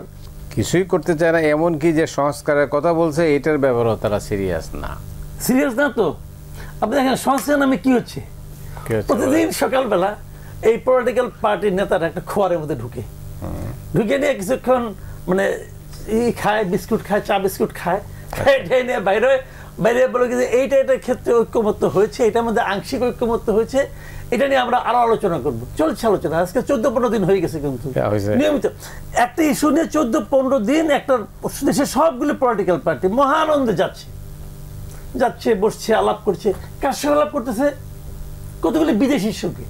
S1: কিছুই করতে চায় না, এমনকি যে সংস্কারের কথা বলছে এটার ব্যাপারেও তারা সিরিয়াস না।
S2: সিরিয়াস না তো আপনি দেখেন সংস্কার নামে কি হচ্ছে। প্রতিদিন সকালবেলা এই পলিটিক্যাল পার্টির নেতারা একটা খোয়ারের মধ্যে ঢুকে নিয়ে কিছুক্ষণ মানে খায়, বিস্কুট খায়, চা বিস্কুট খায়, খেয়ে নিয়ে বাইরে বলে যে এইটার ক্ষেত্রে ঐক্যমত্য হয়েছে, এটার মধ্যে আংশিক ঐক্যমত্য হয়েছে, এটা নিয়ে আমরা আরো আলোচনা করবো। চলছে আলোচনা, আজকে 14-15 দিন হয়ে গেছে কিন্তু নিয়মিত একটা ইস্যু নিয়ে 14-15 দিন একটা দেশের সবগুলো পলিটিক্যাল পার্টি মহানন্দে যাচ্ছে, বসছে, আলাপ করছে। কার সঙ্গে আলাপ করতেছে? কতগুলি বিদেশির সঙ্গে।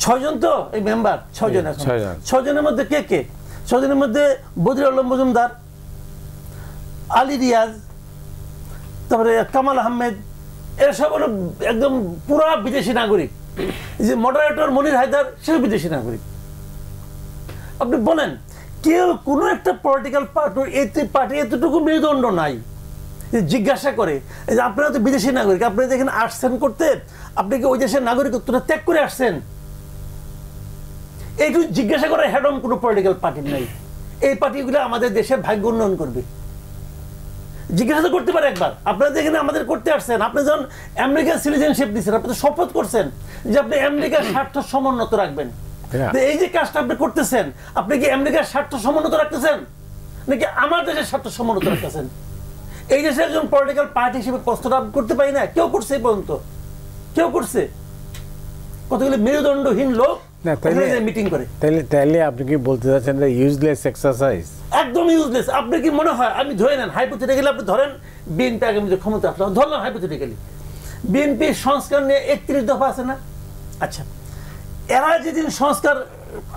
S2: 6 জন তো এই মেম্বার, 6 জন। এখন 6 জনের মধ্যে কে? 6 জনের মধ্যে বদির আলম মজুমদার, আলী রিয়াজ, তারপরে কামাল আহমেদ, এরা সব হলো একদম পুরা বিদেশি নাগরিক। যে মডারেটর মনির হায়দার, সেও বিদেশি নাগরিক। আপনি বলেন কেউ কোনো একটা পলিটিক্যাল পার্টি এতটুকু মেরুদণ্ড নাই জিজ্ঞাসা করে যে আপনারা তো বিদেশি নাগরিক, আপনি দেখেন আসছেন করতে, আপনি কি ওই দেশের নাগরিকত্বটা ত্যাগ করে আসছেন? এইটুকু জিজ্ঞাসা করে হেডম কোনো পলিটিক্যাল পার্টি নাই। এই পার্টিগুলো আমাদের দেশের ভাগ্য উন্নয়ন করবে, জিজ্ঞাসা করতে পারে একবার। আপনারা যেখানে আমাদের করতে আসছেন, আপনি যখন আমেরিকার সিটিজেনশিপ দিচ্ছেন, আপনি তো শপথ করছেন যে আপনি আমেরিকার স্বার্থ সমুন্নত রাখবেন। এই যে কাজটা আপনি করতেছেন, আপনি কি আমেরিকার স্বার্থ সমুন্নত রাখতেছেন নাকি আমার দেশের স্বার্থ সমুন্নত রাখতেছেন? এই দেশের একজন পলিটিক্যাল পার্টি হিসেবে কষ্টটা করতে পারি না। কেউ করছে এই পর্যন্ত? কেউ করছে? কতগুলি মেরুদণ্ডহীন লোক মিটিং করে।
S1: তাহলে আপনি কি বলতে চাচ্ছেন ইউজলেস এক্সারসাইজ?
S2: একদম ইউজলেস। আপনি কি মনে হয়, আমি ধরে নেন হাইপোথেটিক্যালি, আপনি ধরেন বিএনপি আগামীতে ক্ষমতা আসলো, ধরলাম হাইপোথেটিক্যালি, বিএনপি সংস্কার নিয়ে 31 দফা আছে না? আচ্ছা, এরা যেদিন সংস্কার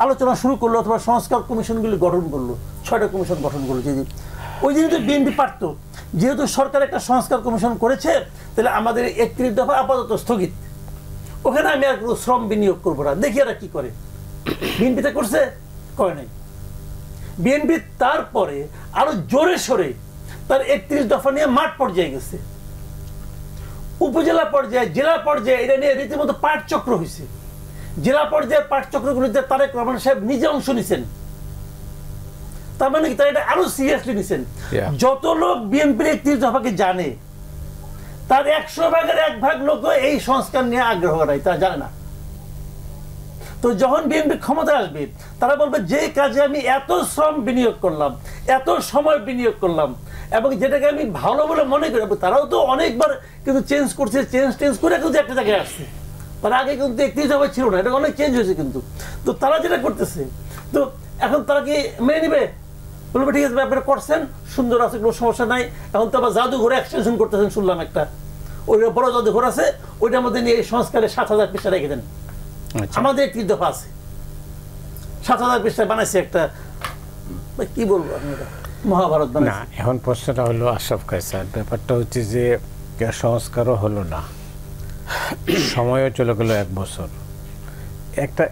S2: আলোচনা শুরু করলো অথবা সংস্কার কমিশনগুলি গঠন করলো, 6টা কমিশন গঠন করলো, যেদিন ওই দিন তো বিএনপি পারতো, যেহেতু সরকার একটা সংস্কার কমিশন করেছে, তাহলে আমাদের 31 দফা আপাতত স্থগিত, ওখানে আমি আর কোনো শ্রম বিনিয়োগ করবো না, দেখি এরা কি করে। বিএনপিতে করছে? করে নাই। বিএনপি তারপরে আরো জোরে সরে তার 31 দফা নিয়ে মাঠ পর্যায়ে গেছে, উপজেলা পর্যায়ে, জেলা পর্যায়ে, এটা নিয়ে রীতিমতো পাঠচক্র হয়েছে। জেলা পর্যায়ে পাঠচক্রগুলিতে তারেক রহমান সাহেব নিজে অংশ নিছেন। তার মানে কি তারা এটা আরো সিরিয়াসলি নিছেন? যত লোক বিএনপির 31 দফাকে জানে, তার 100 ভাগের 1 ভাগ লোক এই সংস্কার নিয়ে আগ্রহ নাই, তারা জানে না। তো যখন বিএনপি ক্ষমতা আসবে, তারা বলবে যে কাজে আমি এত শ্রম বিনিয়োগ করলাম, এত সময় বিনিয়োগ করলাম, এবং যেটাকে আমি ভালো বলে মনে করি, তারাও তো অনেকবার কিন্তু চেঞ্জ করছে, চেঞ্জ করে কিন্তু একটা জায়গায় আসছে। তার আগে কিন্তু 31 দফা ছিল না, এটা অনেক চেঞ্জ হয়েছে কিন্তু। তো তারা যেটা করতেছে, তো এখন তারা কি মেনে নিবে? বলবে ঠিক আছে আপনারা করছেন, সুন্দর আছে, কোনো সমস্যা নাই। এখন তো আবার জাদুঘরে এক্সটেনশন করতেছেন শুনলাম, একটা ওই বড় জাদুঘর আছে, ওইটার মধ্যে নিয়ে এই সংস্কারে 7000 পৃষ্ঠা রেখে দেন। আমাদের 31 দফা আছে, 7000 পৃষ্ঠা বানাইছে একটা, কি বলবো আমি, মহাভারত বানাইছে।
S1: এখন প্রশ্নটা হলো আশরাফ কায়সার, ব্যাপারটা হচ্ছে যে সংস্কারও হলো না, সময়ও চলে গেল 1 বছর। একটা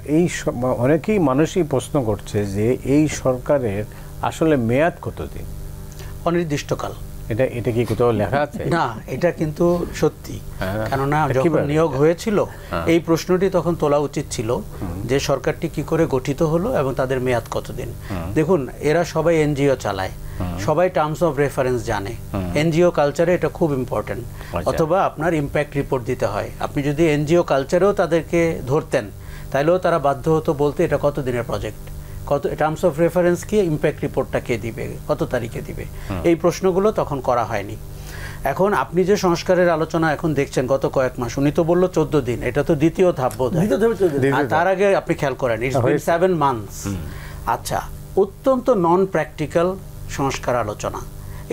S1: অনেকেই মানুষই প্রশ্ন করছে যে এই সরকারের আসলে মেয়াদ কতদিন?
S3: অনির্দিষ্টকাল।
S1: এটা কি কোথাও লেখা আছে?
S3: না, এটা কিন্তু সত্যি। কেননা যখন নিয়োগ হয়েছিল এই প্রশ্নটি তখন তোলা উচিত ছিল যে সরকারটি কি করে গঠিত হলো এবং তাদের মেয়াদ কতদিন। দেখুন, এরা সবাই এনজিও চালায়, সবাই টার্মস অফ রেফারেন্স জানে, এনজিও কালচারে এটা খুব ইম্পর্টেন্ট। অথবা আপনার ইম্প্যাক্ট রিপোর্ট দিতে হয়। আপনি যদি এনজিও কালচারেও তাদেরকে ধরতেন তাহলেও তারা বাধ্য হতো বলতে এটা কত দিনের প্রজেক্ট, কত টার্মস অফ রেফারেন্স কি, ইম্প্যাক্ট রিপোর্টটা কে দিবে, কত তারিখে দিবে, এই প্রশ্নগুলো তখন করা হয়নি। এখন আপনি যে সংস্কারের আলোচনা এখন দেখছেন গত কয়েক মাস, উনি তো বললো 14 দিন, এটা তো দ্বিতীয় ধাপ বোধ হয়। আর তার আগে আপনি খেয়াল করেন ইটস বিন 7 মান্থস। আচ্ছা, অত্যন্ত নন প্র্যাকটিক্যাল সংস্কার আলোচনা।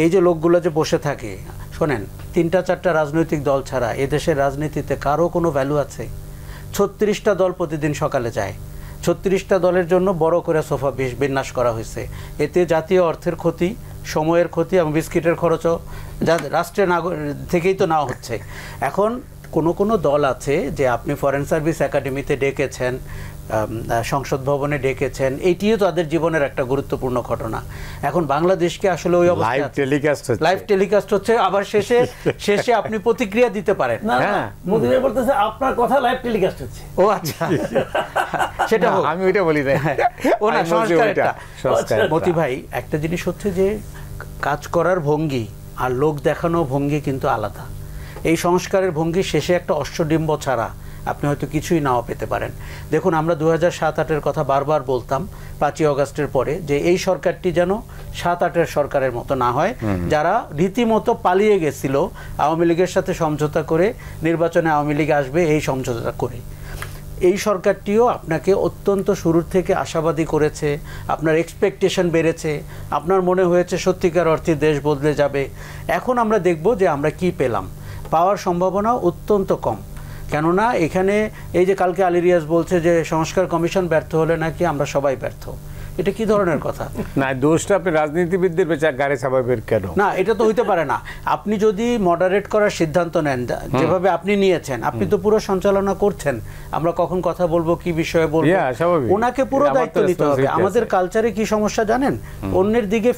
S3: এই যে লোকগুলো যে বসে থাকে, শোনেন, 3-4টা রাজনৈতিক দল ছাড়া এদেশের রাজনীতিতে কারো কোনো ভ্যালু আছে? 36টা দল প্রতিদিন সকালে যায়, 36টা দলের জন্য বড় করে সোফা বিন্যাস করা হয়েছে। এতে জাতীয় অর্থের ক্ষতি, সময়ের ক্ষতি এবং বিস্কিটের খরচও রাষ্ট্রের থেকেই তো নেওয়া হচ্ছে। এখন কোনো দল আছে যে আপনি ফরেন সার্ভিস একাডেমিতে ডেকেছেন, সংসদ ভবনে ডেকেছেন, এইটিও তাদের জীবনের একটা গুরুত্বপূর্ণ ঘটনা। এখন বাংলাদেশকে আসলে ওই অবস্থা, লাইভ টেলিকাস্ট হচ্ছে, আবার শেষে আপনি প্রতিক্রিয়া দিতে পারেন।
S2: আপনার কথা লাইভ টেলিকাস্ট হচ্ছে।
S3: ও আচ্ছা, সেটা
S1: আমি ওইটা বলি না।
S3: ও না, সংস্কারটা। মতি ভাই, একটা জিনিস হচ্ছে যে কাজ করার ভঙ্গি আর লোক দেখানো ভঙ্গি কিন্তু আলাদা। এই সংস্কারের ভঙ্গি শেষে একটা অষ্টডিম্ব ছাড়া আপনি হয়তো কিছুই নাও পেতে পারেন। দেখুন, আমরা 2007-08-এর কথা বারবার বলতাম 5ই অগাস্টের পরে, যে এই সরকারটি যেন 7-8-এর সরকারের মতো না হয়, যারা রীতিমতো পালিয়ে গেছিল আওয়ামী লীগের সাথে সমঝোতা করে, নির্বাচনে আওয়ামী লীগ আসবে এই সমঝোতা করে। এই সরকারটিও আপনাকে অত্যন্ত শুরুর থেকে আশাবাদী করেছে, আপনার এক্সপেকটেশন বেড়েছে, আপনার মনে হয়েছে সত্যিকার অর্থে দেশ বদলে যাবে। এখন আমরা দেখব যে আমরা কি পেলাম। পাওয়ার সম্ভাবনা অত্যন্ত কম। কেননা এখানে এই যে কালকে আলী রিয়াজ বলছে যে সংস্কার কমিশন ব্যর্থ হলে নাকি আমরা সবাই ব্যর্থ, এটা কি ধরনের কথা?
S1: না, দোষটা আপনি রাজনীতিবিদদের বেচা গাড়ি চাপাবেন কেন?
S3: না, এটা তো হইতে পারে না। আপনি যদি মডারেট করার সিদ্ধান্ত নেন যেভাবে আপনি নিয়েছেন, আপনি তো পুরো সঞ্চালনা করছেন, আমরা কখন কথা বলবো, কি বিষয়ে বলবো, ওনাকে পুরো দায়িত্ব নিতে হবে। আমাদের কালচারে কি সমস্যা জানেন? অন্যের দিকে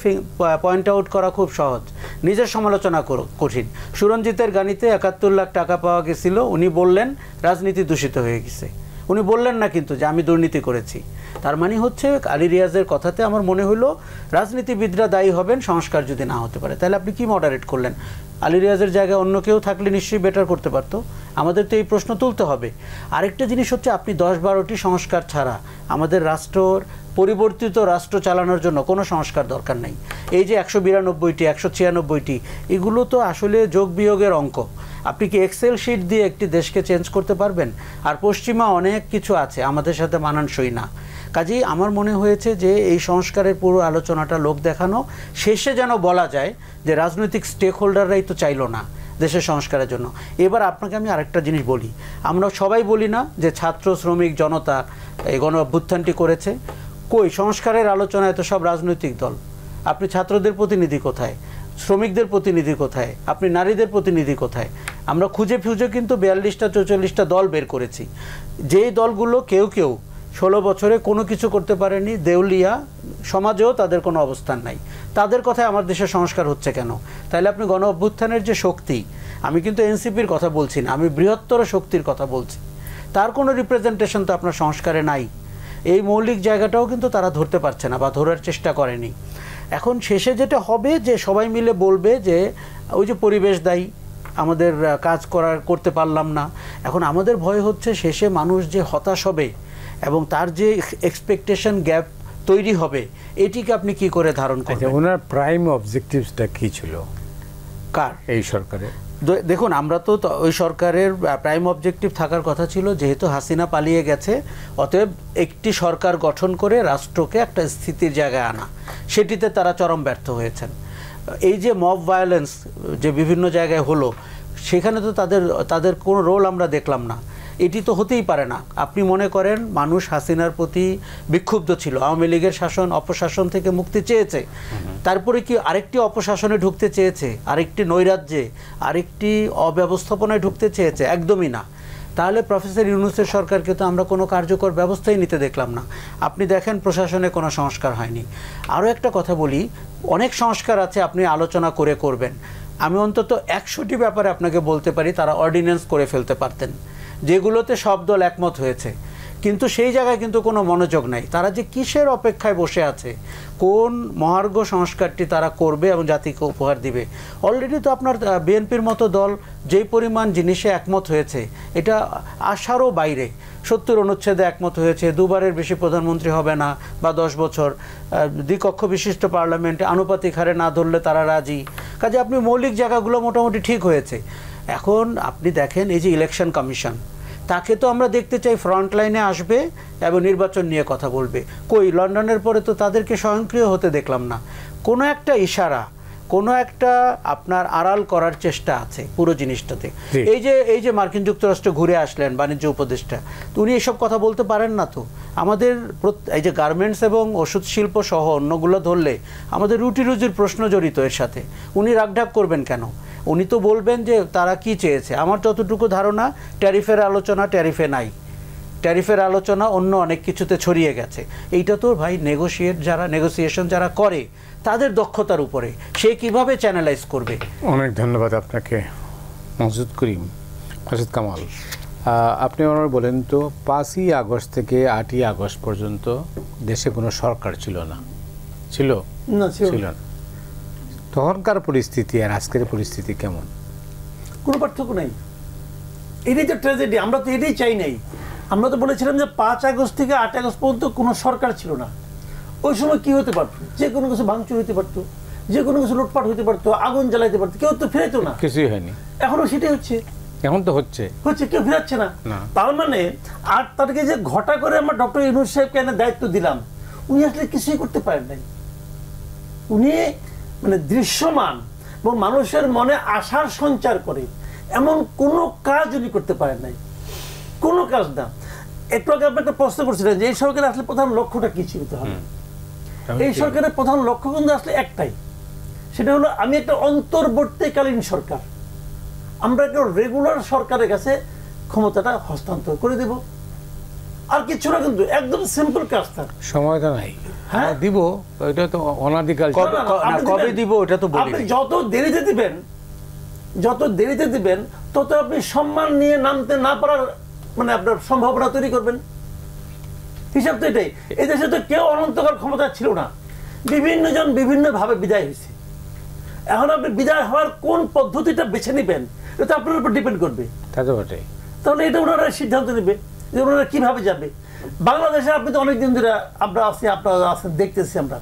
S3: পয়েন্ট আউট করা খুব সহজ, নিজের সমালোচনা কঠিন। সুরঞ্জিতের গানিতে 71 লাখ টাকা পাওয়া গেছিল, উনি বললেন রাজনীতি দূষিত হয়ে গেছে। উনি বললেন না কিন্তু যে আমি দুর্নীতি করেছি। তার মানে হচ্ছে আলী রিয়াজের কথাতে আমার মনে হলো রাজনীতিবিদরা দায়ী হবেন সংস্কার যদি না হতে পারে। তাহলে আপনি কি মডারেট করলেন? আলী রিয়াজের জায়গায় অন্য কেউ থাকলে নিশ্চয়ই বেটার করতে পারতো। আমাদের তো এই প্রশ্ন তুলতে হবে। আরেকটা জিনিস হচ্ছে, আপনি 10-12টি সংস্কার ছাড়া আমাদের রাষ্ট্রর পরিবর্তিত রাষ্ট্র চালানোর জন্য কোনো সংস্কার দরকার নেই। এই যে 192টি 196টি, এগুলো তো আসলে যোগ বিয়োগের অঙ্ক। আপনি কি এক্সেল শিট দিয়ে একটি দেশকে চেঞ্জ করতে পারবেন? আর পশ্চিমা অনেক কিছু আছে আমাদের সাথে মানানসই না। কাজেই আমার মনে হয়েছে যে এই সংস্কারের পুরো আলোচনাটা লোক দেখানো, শেষে যেন বলা যায় যে রাজনৈতিক স্টেক হোল্ডাররাই তো চাইলো না দেশের সংস্কারের জন্য। এবার আপনাকে আমি আরেকটা জিনিস বলি, আমরা সবাই বলি না যে ছাত্র শ্রমিক জনতা এই গণ অভ্যুত্থানটি করেছে, কই সংস্কারের আলোচনায় তো সব রাজনৈতিক দল। আপনি ছাত্রদের প্রতিনিধি কোথায়? শ্রমিকদের প্রতিনিধি কোথায়? আপনি নারীদের প্রতিনিধি কোথায়? আমরা খুঁজে কিন্তু 42টা 44টা দল বের করেছি, যেই দলগুলো কেউ 16 বছরে কোনো কিছু করতে পারেনি, দেউলিয়া সমাজেও তাদের কোনো অবস্থান নাই। তাদের কথায় আমার দেশের সংস্কার হচ্ছে কেন? তাহলে আপনি গণ অভ্যুত্থানের যে শক্তি, আমি কিন্তু এনসিপির কথা বলছি না, আমি বৃহত্তর শক্তির কথা বলছি, তার কোনো রিপ্রেজেন্টেশন তো আপনার সংস্কারে নাই। এই মৌলিক জায়গাটাও কিন্তু তারা ধরতে পারছে না বা ধরার চেষ্টা করেনি। এখন শেষে যেটা হবে যে সবাই মিলে বলবে যে ওই যে পরিবেশ দায়ী, আমাদের কাজ করতে পারলাম না। এখন আমাদের ভয় হচ্ছে শেষে মানুষ যে হতাশ হবে এবং তার যে এক্সপেকটেশন গ্যাপ তৈরি হবে, এটিকে আপনি কি করে ধারণ করবেন?
S1: ওনার প্রাইম অবজেক্টিভসটা কি ছিল
S3: কার?
S1: এই সরকারের।
S3: দেখুন, আমরা তো ওই সরকারের প্রাইম অবজেক্টিভ থাকার কথা ছিল, যেহেতু হাসিনা পালিয়ে গেছে, অতএব একটি সরকার গঠন করে রাষ্ট্রকে একটা স্থিতির জায়গায় আনা। সেটিতে তারা চরম ব্যর্থ হয়েছেন। এই যে মব ভায়োলেন্স যে বিভিন্ন জায়গায় হলো, সেখানে তো তাদের কোনো রোল আমরা দেখলাম না। এটি তো হতেই পারে না। আপনি মনে করেন মানুষ হাসিনার প্রতি বিক্ষুব্ধ ছিল, আওয়ামী লীগের শাসন অপশাসন থেকে মুক্তি চেয়েছে, তারপরে কি আরেকটি অপশাসনে ঢুকতে চেয়েছে, আরেকটি নৈরাজ্যে, আরেকটি অব্যবস্থাপনায় ঢুকতে চেয়েছে? একদমই না। তাহলে প্রফেসর ইউনূসের সরকারকে তো আমরা কোনো কার্যকর ব্যবস্থাই নিতে দেখলাম না। আপনি দেখেন প্রশাসনে কোনো সংস্কার হয়নি। আরও একটা কথা বলি, অনেক সংস্কার আছে আপনি আলোচনা করে করবেন। আমি অন্তত 100টি ব্যাপারে আপনাকে বলতে পারি তারা অর্ডিন্যান্স করে ফেলতে পারতেন, যেগুলোতে সব দল একমত হয়েছে, কিন্তু সেই জায়গায় কিন্তু কোনো মনোযোগ নাই। তারা যে কিসের অপেক্ষায় বসে আছে, কোন মহার্ঘ সংস্কারটি তারা করবে এবং জাতিকে উপহার দিবে। অলরেডি তো আপনার বিএনপির মতো দল যেই পরিমাণ জিনিসে একমত হয়েছে, এটা আশারও বাইরে। 70 অনুচ্ছেদে একমত হয়েছে, 2বারের বেশি প্রধানমন্ত্রী হবে না বা 10 বছর, দ্বিকক্ষ বিশিষ্ট পার্লামেন্টে আনুপাতিক হারে না ধরলে তারা রাজি। কাজে আপনি মৌলিক জায়গাগুলো মোটামুটি ঠিক হয়েছে। এখন আপনি দেখেন এই যে ইলেকশন কমিশন, তাকে তো আমরা দেখতে চাই ফ্রন্ট লাইনে আসবে এবং নির্বাচন নিয়ে কথা বলবে। কই, লন্ডনের পরে তো তাদেরকে স্বয়ংক্রিয় হতে দেখলাম না। কোনো একটা ইশারা, কোনো একটা আপনার আড়াল করার চেষ্টা আছে পুরো জিনিসটাতে। এই যে মার্কিন যুক্তরাষ্ট্র ঘুরে আসলেন বাণিজ্য উপদেষ্টা, তো উনি এসব কথা বলতে পারেন না তো? আমাদের এই যে গার্মেন্টস এবং ওষুধ শিল্প সহ অন্যগুলো ধরলে আমাদের রুটি রুজির প্রশ্ন জড়িত এর সাথে। উনি রাগঢাক করবেন কেন? উনি তো বলবেন যে তারা কি চেয়েছে। আমার যতটুকু ধারণা, ট্যারিফের আলোচনা ট্যারিফে নাই, ট্যারিফের আলোচনা অন্য অনেক কিছুতে ছড়িয়ে গেছে। এইটা তো ভাই নেগোসিয়েশন যারা করে তাদের দক্ষতার উপরে, সে কিভাবে চ্যানেলাইজ করবে।
S1: অনেক ধন্যবাদ আপনাকে মাসুদ করিম, মাসুদ কামাল। আপনি আমার বলেন তো, 5ই আগস্ট থেকে 8ই আগস্ট পর্যন্ত দেশে কোনো সরকার ছিল না? ছিল না। তখনকার পরিস্থিতি আর আজকের পরিস্থিতি কেমন?
S2: কোনো পার্থক্য নেই। এটাই তো ট্র্যাজেডি। আমরা তো এটাই চাই নাই। আমরা তো বলেছিলাম যে 5 আগস্ট থেকে 8 আগস্ট পর্যন্ত কোনো সরকার ছিল না। ওই সময় কি হতে পারতো? যে কোনো কিছু ভাঙচুর হতে পারতো, যে কোনো কিছু লুটপাট হতে পারতো, আগুন জ্বালাইতে পারতো, কেউ তো ফেরাইতো না।
S1: কিছুই হয়নি।
S2: এখনো সেটাই হচ্ছে।
S1: এখন তো হচ্ছে,
S2: কেউ ফেরাচ্ছে না। তার মানে 8 তারিখে যে ঘটা করে আমরা ডক্টর ইউনূস সাহেবকে এনে দায়িত্ব দিলাম, উনি আসলে কিছুই করতে পারেন নাই। উনি মানে দৃশ্যমান এবং মানুষের মনে আশার সঞ্চার করে এমন কোনো কাজ উনি করতে পারেন নাই, কোনো কাজ না। একটু আগে আপনি একটা প্রশ্ন করছিলেন যে এই সরকারের আসলে প্রধান লক্ষ্যটা কি ছিল? এই সরকারের প্রধান লক্ষ্য কিন্তু আসলে একটাই, সেটা হলো আমি একটা অন্তর্বর্তীকালীন সরকার, আমরা একটা রেগুলার সরকারের কাছে ক্ষমতাটা হস্তান্তর করে দেব, আর কিছু না। কিন্তু একদম সিম্পল কাজ। তার সময়টা
S1: নাই। হ্যাঁ দিব, এটা তো অনাদিকাল।
S3: কবে দিব ওটা তো বলি।
S2: আপনি যত দেরিতে দিবেন তত আপনি সম্মান নিয়ে নামতে না পারার মানে আপনার সম্ভাবনা তৈরি করবেন। হিসাব তো এটাই। এই দেশে তো কেউ অনন্তকাল ক্ষমতা ছিল না, বিভিন্ন জন বিভিন্ন ভাবে বিদায় হয়েছে। এখন আপনি বিদায় হওয়ার কোন পদ্ধতিটা বেছে নেবেন এটা আপনার উপর ডিপেন্ড করবে। তাহলে এটা ওনারা সিদ্ধান্ত নেবে যে ওনারা কিভাবে যাবে। বাংলাদেশে আপনি তো অনেকদিন ধরে আপনারা আছেন, দেখতেছি আমরা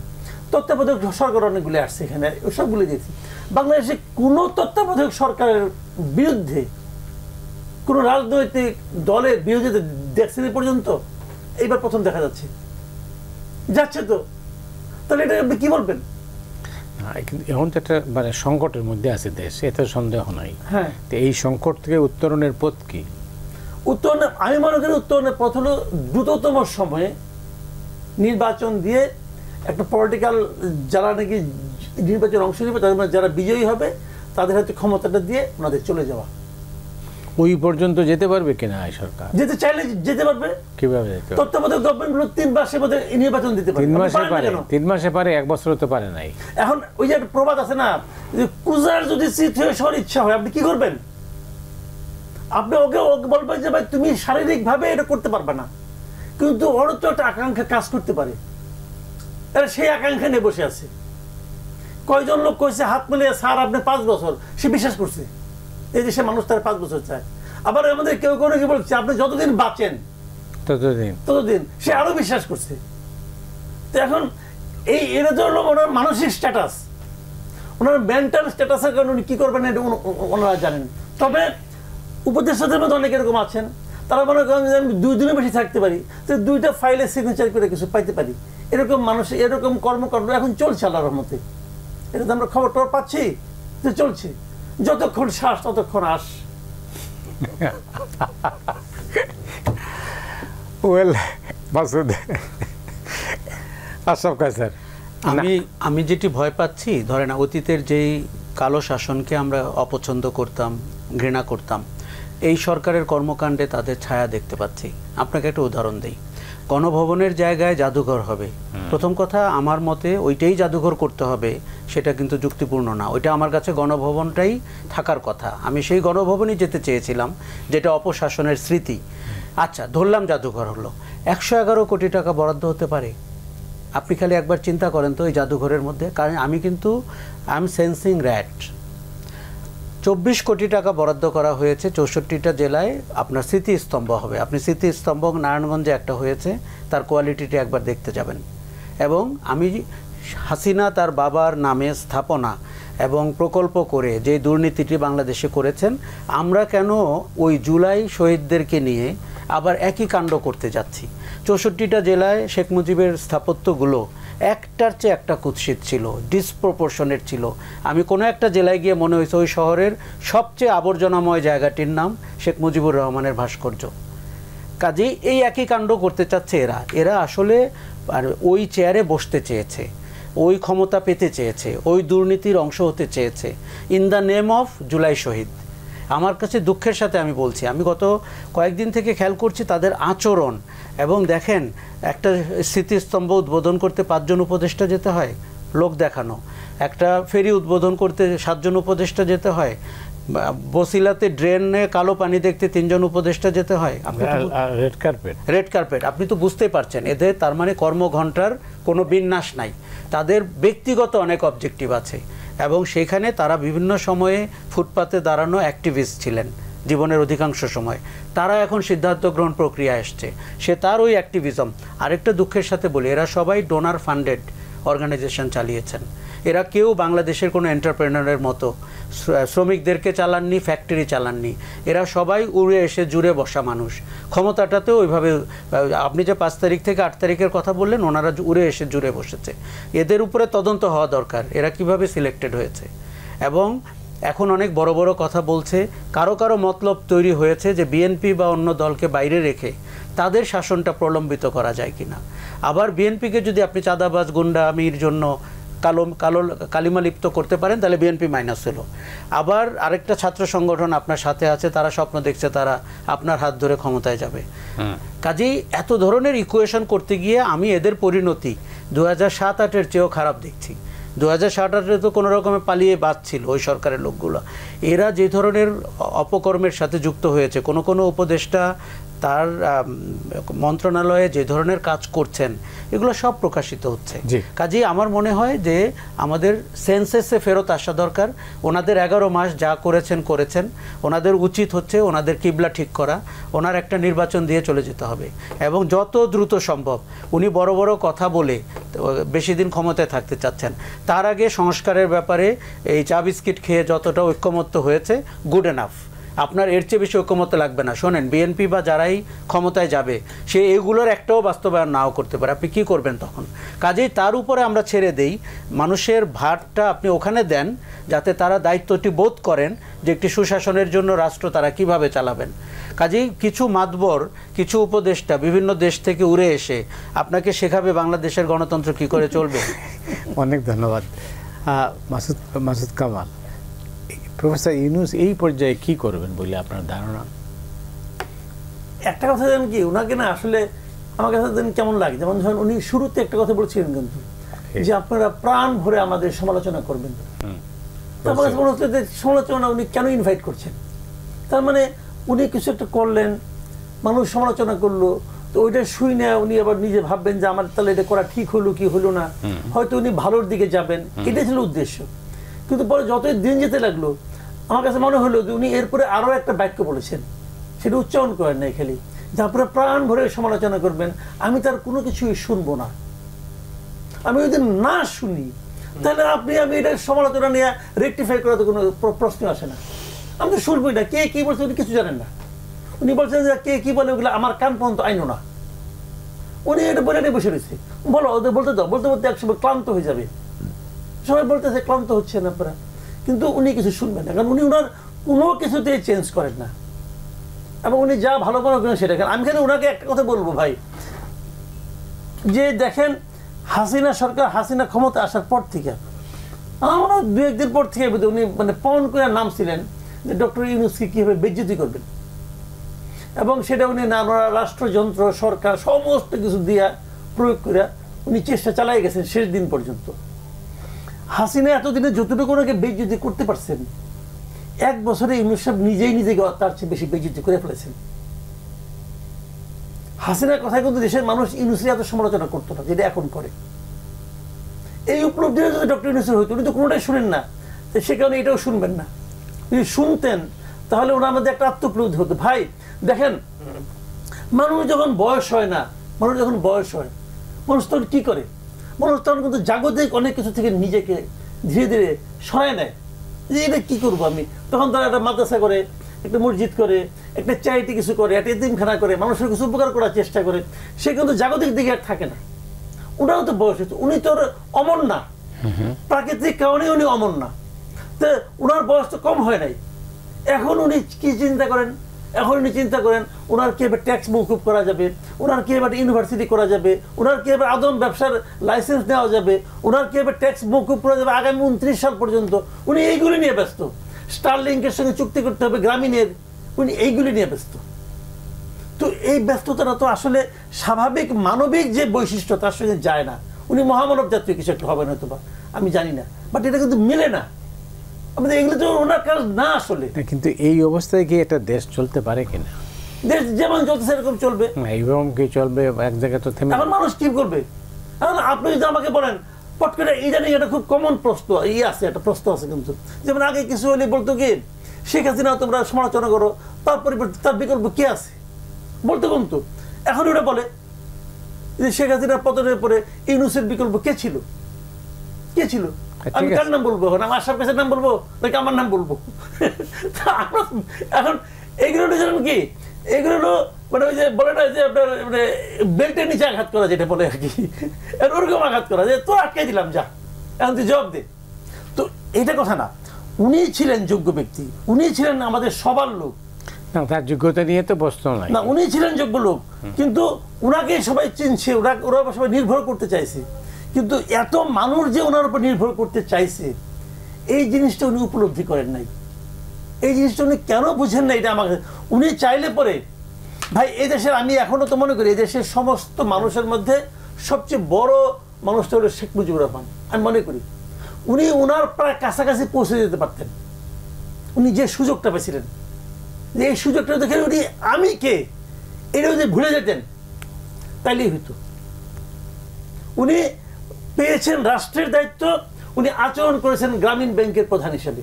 S2: তত্ত্বাবধায়ক সরকার অনেকগুলি আসছে, এখানে সবগুলি দেখছি। বাংলাদেশে কোনো তত্ত্বাবধায়ক সরকারের বিরুদ্ধে কোনো রাজনৈতিক দলের বিরোধিতা দেখছেন এ পর্যন্ত? এইবার প্রথম দেখা যাচ্ছে, যাচ্ছে তো। তাহলে এটা আপনি কি বলবেন?
S1: এখন তো একটা মানে সংকটের মধ্যে আছে দেশ, এতে সন্দেহ নাই।
S2: হ্যাঁ,
S1: এই সংকট থেকে উত্তরণের পথ কি?
S2: উত্তরণের আমি মনে করি উত্তরণের পথ হলো দ্রুততম সময়ে নির্বাচন দিয়ে একটা পলিটিক্যাল যারা নাকি নির্বাচনে অংশ নেবে তাদের মধ্যে যারা বিজয়ী হবে তাদের হাতে ক্ষমতাটা দিয়ে ওনাদের চলে যাওয়া।
S1: ওই পর্যন্ত যেতে পারবে কিনা এই সরকার?
S2: যেতে চাইলে যেতে পারবে।
S1: কিভাবে?
S2: তত্ত্বাবধায়ক গভর্নমেন্টগুলো 3 মাসের মধ্যে নির্বাচন দিতে পারে।
S1: 3 মাসে পারে, 1 বছর তো পারে নাই।
S2: এখন ওই যে একটা প্রবাদ আছে না, যে কুজার যদি চিত হয়ে সর ইচ্ছা হয়, আপনি কি করবেন? আপনি ওকে বলবেন যে ভাই তুমি শারীরিক ভাবে এটা করতে পারবে না, কিন্তু ওর তো একটা আকাঙ্ক্ষা কাজ করতে পারে, সেই আকাঙ্ক্ষা নিয়ে বসে আছে। কয়জন লোক কইছে হাত মিলিয়ে স্যার আপনি 5 বছর, সে বিশ্বাস করছে। এই দেশে মানুষ তার 5 বছর চায়। আবার আমাদের কেউ কেউ কি বলছে আপনি যতদিন বাঁচেন ততদিন, সে আরো বিশ্বাস করছে। তো এখন এটা তো হলো ওনার মানসিক স্ট্যাটাস, ওনার মেন্টাল স্ট্যাটাসের কারণে উনি কি করবেন এটা ওনারা জানেন। তবে উপদেষ্টাদের মধ্যে অনেক এরকম আছেন, তারা মনে করেন যে আমি 2 দিনের বেশি থাকতে পারি, তো 2টা ফাইলে সিগনেচার করে কিছু পাইতে পারি। এরকম মানুষ, এরকম কর্মকাণ্ড এখন চলছে আল্লাহর রহমতে। এটা তো আমরা খবর টর পাচ্ছি যে চলছে। যতক্ষণ শ্বাস ততক্ষণ আস।
S1: ওয়েল মাসুদ, আশরাফ কায়সার,
S3: আমি যেটি ভয় পাচ্ছি, ধরেন অতীতের যেই কালো শাসনকে আমরা অপছন্দ করতাম, ঘৃণা করতাম, এই সরকারের কর্মকাণ্ডে তাদের ছায়া দেখতে পাচ্ছি। আপনাকে একটা উদাহরণ দিই, গণভবনের জায়গায় জাদুঘর হবে। প্রথম কথা, আমার মতে ওইটাই জাদুঘর করতে হবে সেটা কিন্তু যুক্তিপূর্ণ না। ওইটা আমার কাছে গণভবনটাই থাকার কথা। আমি সেই গণভবনই যেতে চেয়েছিলাম যেটা অপশাসনের স্মৃতি। আচ্ছা, ধরলাম জাদুঘর হলো, 111 কোটি টাকা বরাদ্দ হতে পারে। আপনি খালি একবার চিন্তা করেন তো এই জাদুঘরের মধ্যে, কারণ আমি কিন্তু আই এম সেন্সিং র্যাট। 24 কোটি টাকা বরাদ্দ করা হয়েছে 64টা জেলায়। আপনার স্মৃতিস্তম্ভ হবে। আপনি স্মৃতিস্তম্ভ নারায়ণগঞ্জে একটা হয়েছে, তার কোয়ালিটিটা একবার দেখতে যাবেন। এবং আমি হাসিনা তার বাবার নামে স্থাপনা এবং প্রকল্প করে যে দুর্নীতিটি বাংলাদেশে করেছেন, আমরা কেন ওই জুলাই শহীদদেরকে নিয়ে আবার একই কাণ্ড করতে যাচ্ছি? 64টা জেলায় শেখ মুজিবের স্থাপত্যগুলো একটার চেয়ে একটা কুৎসিত ছিল, ডিসপ্রপোর্শনেট ছিল। আমি কোনো একটা জেলায় গিয়ে মনে হয়েছে ওই শহরের সবচেয়ে আবর্জনাময় জায়গাটির নাম শেখ মুজিবুর রহমানের ভাস্কর্য। কাজেই এই একই কাণ্ড করতে চাচ্ছে এরা আসলে ওই চেয়ারে বসতে চেয়েছে, ওই ক্ষমতা পেতে চেয়েছে, ওই দুর্নীতির অংশ হতে চেয়েছে, in the name of July শহীদ। আমার কাছে দুঃখের সাথে আমি বলছি, আমি গত কয়েকদিন থেকে খেয়াল করছি তাদের আচরণ। এবং দেখেন, একটা স্মৃতিস্তম্ভ উদ্বোধন করতে 5 জন উপদেষ্টা যেতে হয়, লোক দেখানো। একটা ফেরি উদ্বোধন করতে 7 জন উপদেষ্টা যেতে হয়। বসিলাতে ড্রেনে কালো পানি দেখতে 3 জন উপদেষ্টা যেতে হয়। Red carpet. আপনি তো বুঝতেই পারছেন, এদের তার মানে কর্মঘণ্টার কোনো বিন্যাস নাই। তাদের ব্যক্তিগত অনেক অবজেক্টিভ আছে এবং সেখানে তারা বিভিন্ন সময়ে ফুটপাতে দাঁড়ানো অ্যাক্টিভিস্ট ছিলেন জীবনের অধিকাংশ সময়। তারা এখন সিদ্ধান্ত গ্রহণ প্রক্রিয়া আসছে, সে তার ওই অ্যাক্টিভিজম। আরেকটা দুঃখের সাথে বলি, এরা সবাই ডোনার ফান্ডেড অর্গানাইজেশন চালিয়েছেন। এরা কেউ বাংলাদেশের কোনো এন্টারপ্রেনারের মতো শ্রমিকদেরকে চালাননি, ফ্যাক্টরি চালাননি। এরা সবাই উড়ে এসে জুড়ে বসা মানুষ। ক্ষমতাটাতেও ওইভাবে, আপনি যে 5 তারিখ থেকে 8 তারিখের কথা বললেন, ওনারা উড়ে এসে জুড়ে বসেছে। এদের উপরে তদন্ত হওয়া দরকার, এরা কিভাবে সিলেক্টেড হয়েছে। এবং এখন অনেক বড় বড় কথা বলছে, কারো কারো মতলব তৈরি হয়েছে যে বিএনপি বা অন্য দলকে বাইরে রেখে তাদের শাসনটা প্রলম্বিত করা যায় কিনা। আবার বিএনপিকে যদি আপনি চাঁদাবাজ গুন্ডামির জন্য কালিমা লিপ্ত করতে পারেন, তাহলে বিএনপি মাইনাস হলো। আবার আরেকটা ছাত্র সংগঠন আপনার সাথে আছে, তারা স্বপ্ন দেখছে তারা আপনার হাত ধরে ক্ষমতায় যাবে। কাজেই এত ধরনের ইকুয়েশন করতে গিয়ে আমি এদের পরিণতি 2007-08-এর চেয়েও খারাপ দেখছি। 2007-08-এ তো কোনো রকমে পালিয়ে বাঁচছিল ওই সরকারের লোকগুলো। এরা যে ধরনের অপকর্মের সাথে যুক্ত হয়েছে, কোনো কোনো উপদেষ্টা তার মন্ত্রণালয়ে যে ধরনের কাজ করছেন, এগুলো সব প্রকাশিত হচ্ছে। কাজেই আমার মনে হয় যে আমাদের সেন্সেসে ফেরত আসা দরকার। ওনাদের 11 মাস যা করেছেন, ওনাদের উচিত হচ্ছে ওনাদের কিবলা ঠিক করা, ওনার একটা নির্বাচন দিয়ে চলে যেতে হবে এবং যত দ্রুত সম্ভব। উনি বড় বড় কথা বলে বেশি দিন ক্ষমতায় থাকতে চাচ্ছেন, তার আগে সংস্কারের ব্যাপারে এই চা বিস্কিট খেয়ে যতটা ঐক্যমত্য হয়েছে, গুড এনাফ। আপনার এর চেয়ে বেশি ঐক্যমত্য লাগবে না। শোনেন, বিএনপি বা যারাই ক্ষমতায় যাবে, সে এগুলোর একটাও বাস্তবায়ন নাও করতে পারে, আপনি কি করবেন তখন? কাজেই তার উপরে আমরা ছেড়ে দেই, মানুষের ভারটা আপনি ওখানে দেন, যাতে তারা দায়িত্বটি বোধ করেন যে একটি সুশাসনের জন্য রাষ্ট্র তারা কিভাবে চালাবেন। কাজেই কিছু মাতবর, কিছু উপদেষ্টা বিভিন্ন দেশ থেকে উড়ে এসে আপনাকে শেখাবে বাংলাদেশের গণতন্ত্র কি করে চলবে।
S1: অনেক ধন্যবাদ মাসুদ কামাল। প্রফেসর ইউনূস এই পর্যায়ে কি করবেন বলে আপনার ধারণা?
S2: একটা কথা জানেন কি, ওনাকে না আসলে আমার কাছে কেমন লাগে, যেমন ধরেন উনি শুরুতে একটা কথা বলছিলেন কিন্তু, যে আপনারা প্রাণ ভরে আমাদের সমালোচনা করবেন। আমার কাছে মনে হচ্ছে যে সমালোচনা উনি কেন ইনভাইট করছেন? তার মানে উনি কিছু একটা করলেন, মানুষ সমালোচনা করলো, তো ওইটা শুই না উনি আবার নিজে ভাববেন যে আমার তাহলে এটা করা ঠিক হলো কি হলো না, হয়তো উনি ভালোর দিকে যাবেন, এটাই ছিল উদ্দেশ্য। কিন্তু পরে যতই দিন যেতে লাগলো, আমার কাছে মনে হলো যে উনি এরপরে আরো একটা বাক্য বলেছেন, সেটা উচ্চারণ করেন নাই খালি, যে আপনারা প্রাণ ভরে সমালোচনা করবেন, আমি তার কোনো কিছুই শুনবো না। আমি যদি না শুনি, তাহলে আমি এটা সমালোচনা নিয়ে রেকটিফাই করার তো কোনো প্রশ্ন আসে না। আমি তো শুনবোই না, কে কি বলছে উনি কিছু জানেন না। উনি বলছেন যে কে কি বলে ওগুলো আমার কান পর্যন্ত আইনো না। উনি এটা বলে বসে রয়েছে, বলো ওদের বলতে দাও, বলতে বলতে একসময় ক্লান্ত হয়ে যাবে। সবাই বলতেছে ক্লান্ত হচ্ছেন আপনারা, কিন্তু উনি কিছু শুনবেন না, কারণ উনি ওনার কোনো কিছুতেই চেঞ্জ করেন না। এবং উনি যা ভালো মনে করেন সেটা করেন। আমি খালি ওনাকে একটা কথা বলবো ভাই, যে দেখেন হাসিনা সরকার, হাসিনা ক্ষমতা আসার পর থেকে আমরা 2-1 দিন পর থেকে উনি মানে পণ করে নামছিলেন যে ডক্টর ইউনূসকে কীভাবে বেজ্জতি করবেন, এবং সেটা উনি রাষ্ট্রযন্ত্র সরকার সমস্ত কিছু দিয়া প্রয়োগ করে উনি চেষ্টা চালাই গেছেন শেষ দিন পর্যন্ত। হাসিনা এতদিনে যতটুকু ওনাকে বেজ্জতি করতে পারছেন, 1 বছরে ইউনূস সাহেব নিজেই নিজেকে তার চেয়ে বেশি বেজ্জতি করে ফেলেছেন। হাসিনার কথায় কিন্তু দেশের মানুষ ইউনূসের এত সমালোচনা করতো না যেটা এখন করে। এই উপলব্ধি যদি ডক্টর ইউনূসের হইতো, উনি তো কোনোটাই শুনেন না, তো সে কারণে এটাও শুনবেন না। যদি শুনতেন তাহলে ওনার মধ্যে একটা আত্মপ্রবোধ হতো। ভাই দেখেন, মানুষ যখন বয়স হয় না, মানুষ যখন বয়স হয়, মানুষ তখন কী করে? মানুষ তখন কিন্তু জাগতিক অনেক কিছু থেকে নিজেকে ধীরে ধীরে সরায় নেয় যে এটা কী করবো আমি। তখন তারা একটা মাদ্রাসা করে, একটা মসজিদ করে, একটা চ্যারিটি কিছু করে, একটা এতিমখানা করে, মানুষের কিছু উপকার করার চেষ্টা করে। সে কিন্তু জাগতিক দিকে আর থাকে না। ওনারও তো বয়স হচ্ছে, উনি তো অমর না, প্রাকৃতিক কারণে উনি অমর না, তো ওনার বয়স তো কম হয় নাই। এখন উনি কি চিন্তা করেন? এখন উনি চিন্তা করেন ওনার কি এবার ট্যাক্স মৌকুব করা যাবে, ওনার কি এবার ইউনিভার্সিটি করা যাবে, ওনার কি এবার আদম ব্যবসার লাইসেন্স নেওয়া যাবে, ওনার কি এবার ট্যাক্স মৌকুব করা যাবে আগামী 29 সাল পর্যন্ত। উনি এইগুলি নিয়ে ব্যস্ত। স্টারলিংকের সঙ্গে চুক্তি করতে হবে গ্রামীণের, উনি এইগুলি নিয়ে ব্যস্ত। তো এই ব্যস্ততাটা তো আসলে স্বাভাবিক মানবিক যে বৈশিষ্ট্য তার সঙ্গে যায় না। উনি মহামানব জাতীয় কিছু একটা হবেন হয়তো বা, আমি জানি না, বাট এটা কিন্তু মিলে না। আমাদের এগুলো তো ওনার কাজ না আসলে।
S1: কিন্তু এই অবস্থায় কি একটা দেশ চলতে পারে কিনা?
S2: দেশ যেমন চলছে এরকম চলবে,
S1: এইরকম কি চলবে? এক জায়গায় তো থেমে।
S2: এখন মানুষ কি করবে? এখন আপনি যদি আমাকে বলেন পট করে, ইদানিং এটা খুব কমন প্রশ্ন আছে, একটা প্রশ্ন আছে কিন্তু, যেমন আগে কিছু হলে বলতো কি শেখ হাসিনা তোমরা সমালোচনা করো, তার পরিবর্তে তার বিকল্প কে আছে বলতে কমতো। এখন ওটা বলে যে শেখ হাসিনার পতনের পরে ইউনূসের বিকল্প কে ছিল? কে ছিল? আমি কার নাম বলবো? এখন আমার আশরাফ কাছের নাম বলবো নাকি আমার নাম বলবো? এখন এগুলো জানেন কি, এগুলো মানে ওই যে বলে না যে আপনার মানে বেল্টের নিচে আঘাত করা, যেটা বলে আর কি, ওরকম আঘাত করা যে তোর আটকে দিলাম, যা এখন তুই জবাব দে। তো এটা কথা না, উনি ছিলেন যোগ্য ব্যক্তি, উনি ছিলেন আমাদের সবার লোক।
S1: না, তার যোগ্যতা নিয়ে তো প্রশ্ন নাই।
S2: না, উনি ছিলেন যোগ্য লোক, কিন্তু ওনাকে সবাই চিনছে, ওরা সবাই নির্ভর করতে চাইছে। কিন্তু এত মানুষ যে ওনার উপর নির্ভর করতে চাইছে, এই জিনিসটা উনি উপলব্ধি করেন নাই। এই জিনিসটা উনি কেন বুঝেন না, এটা আমাকে উনি চাইলে পরে ভাই এই দেশের, আমি এখনো তো মনে করি এই দেশের সমস্ত মানুষের মধ্যে সবচেয়ে বড় মানুষটা হলো শেখ মুজিবুর রহমান। আমি মনে করি উনি ওনার প্রায় কাছাকাছি পৌঁছে যেতে পারতেন। উনি যে সুযোগটা পেয়েছিলেন, যে এই সুযোগটা দেখে উনি আমি কে এটা যদি ভুলে যেতেন তাইলেই হইতো। উনি পেয়েছেন রাষ্ট্রের দায়িত্ব, উনি আচরণ করেছেন গ্রামীণ ব্যাংকের প্রধান হিসেবে।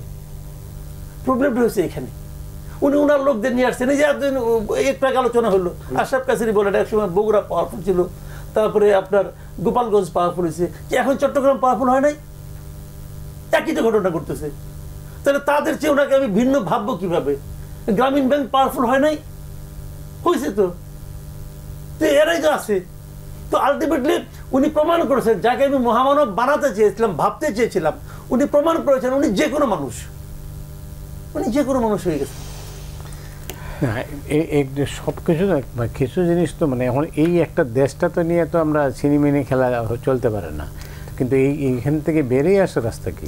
S2: প্রবলেমটা হয়েছে এখানে, উনি ওনার লোকদের নিয়ে আসছেন। এই যে একটু আগে আলোচনা হলো, আশরাফ কাসিরি বলেন একসময় বগুড়া পাওয়ারফুল ছিল, তারপরে আপনার গোপালগঞ্জ পাওয়ারফুল হয়েছে, কি এখন চট্টগ্রাম পাওয়ারফুল হয় নাই? একই তো ঘটনা ঘটতেছে। তাহলে তাদের চেয়ে ওনাকে আমি ভিন্ন ভাববো কিভাবে? গ্রামীণ ব্যাংক পাওয়ারফুল হয় নাই? হয়েছে তো, এরাই তো আছে। তো আলটিমেটলি উনি প্রমাণ করেছেন, যাকে আমি মহামানব বানাতে চেয়েছিলাম, ভাবতে চেয়েছিলাম, উনি প্রমাণ করেছেন উনি যে কোনো মানুষ, উনি যে কোনো মানুষ হয়ে গেছে।
S1: সব কিছু কিছু জিনিস তো মানে এখন এই একটা দেশটা তো নিয়ে তো আমরা ছিনিমিনি খেলা চলতে পারে না, কিন্তু এইখান থেকে বেরিয়ে আসে রাস্তা কি?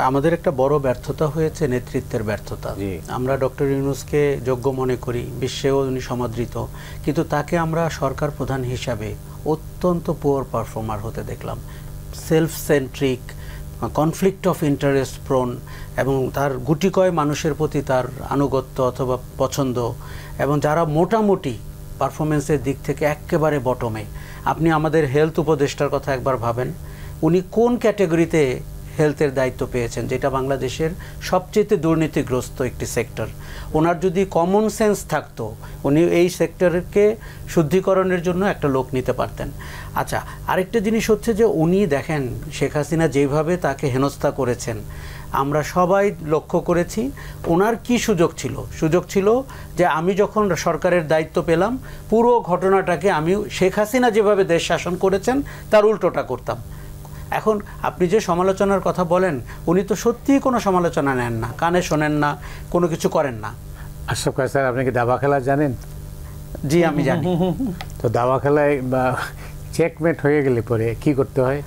S3: আমাদের একটা বড় ব্যর্থতা হয়েছে নেতৃত্বের ব্যর্থতা। আমরা ডক্টর ইউনূসকে যোগ্য মনে করি, বিশ্বেও উনি সমাদৃত, কিন্তু তাকে আমরা সরকার প্রধান হিসাবে অত্যন্ত পুয়ার পারফর্মার হতে দেখলাম। Self centric, conflict of interest prone, এবং তার গুটিকয় মানুষের প্রতি তার আনুগত্য অথবা পছন্দ, এবং যারা মোটামুটি পারফরমেন্সের দিক থেকে একেবারে বটমে। আপনি আমাদের হেলথ উপদেষ্টার কথা একবার ভাবেন, উনি কোন ক্যাটেগরিতে হেলথের দায়িত্ব পেয়েছেন, যেটা বাংলাদেশের সবচেয়ে দুর্নীতিগ্রস্ত একটি সেক্টর। ওনার যদি কমন সেন্স থাকতো, উনি এই সেক্টরকে শুদ্ধিকরণের জন্য একটা লোক নিতে পারতেন। আচ্ছা, আরেকটা জিনিস হচ্ছে যে উনি দেখেন শেখ হাসিনা যেভাবে তাকে হেনস্থা করেছেন, আমরা সবাই লক্ষ্য করেছি ওনার কি সুযোগ ছিল। সুযোগ ছিল যে আমি যখন সরকারের দায়িত্ব পেলাম, পুরো ঘটনাটাকে আমি শেখ হাসিনা যেভাবে দেশ শাসন করেছেন তার উল্টোটা করতাম। এখন আপনি যে সমালোচনার কথা বলেন, উনি তো সত্যিই কোনো সমালোচনা নেন না, কানে শোনেন না, কোনো কিছু করেন না।
S1: আশরাফ খান স্যার, আপনি কি দাবা খেলা জানেন?
S3: জি আমি জানি।
S1: তো দাবা খেলায় বা চেকমেট হয়ে গেলে পরে কি করতে হয়?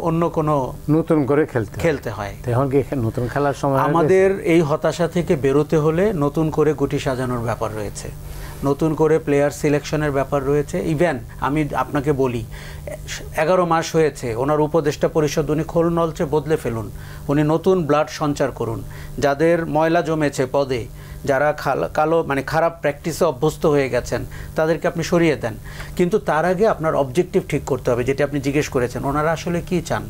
S3: অন্য কোনো
S1: নতুন করে খেলতে
S3: হয়।
S1: এখন কি নতুন খেলার সময়?
S3: আমাদের এই হতাশা থেকে বেরোতে হলে নতুন করে গুটি সাজানোর ব্যাপার রয়েছে, নতুন করে প্লেয়ার সিলেকশনের ব্যাপার রয়েছে। ইভেন আমি আপনাকে বলি, 11 মাস হয়েছে, ওনার উপদেষ্টা পরিষদ উনি খোল নলচে বদলে ফেলুন, উনি নতুন ব্লাড সঞ্চার করুন। যাদের ময়লা জমেছে পদে, যারা কালো মানে খারাপ প্র্যাকটিসে অভ্যস্ত হয়ে গেছেন, তাদেরকে আপনি সরিয়ে দেন। কিন্তু তার আগে আপনার অবজেক্টিভ ঠিক করতে হবে, যেটা আপনি জিজ্ঞেস করেছেন, ওনারা আসলে কি চান।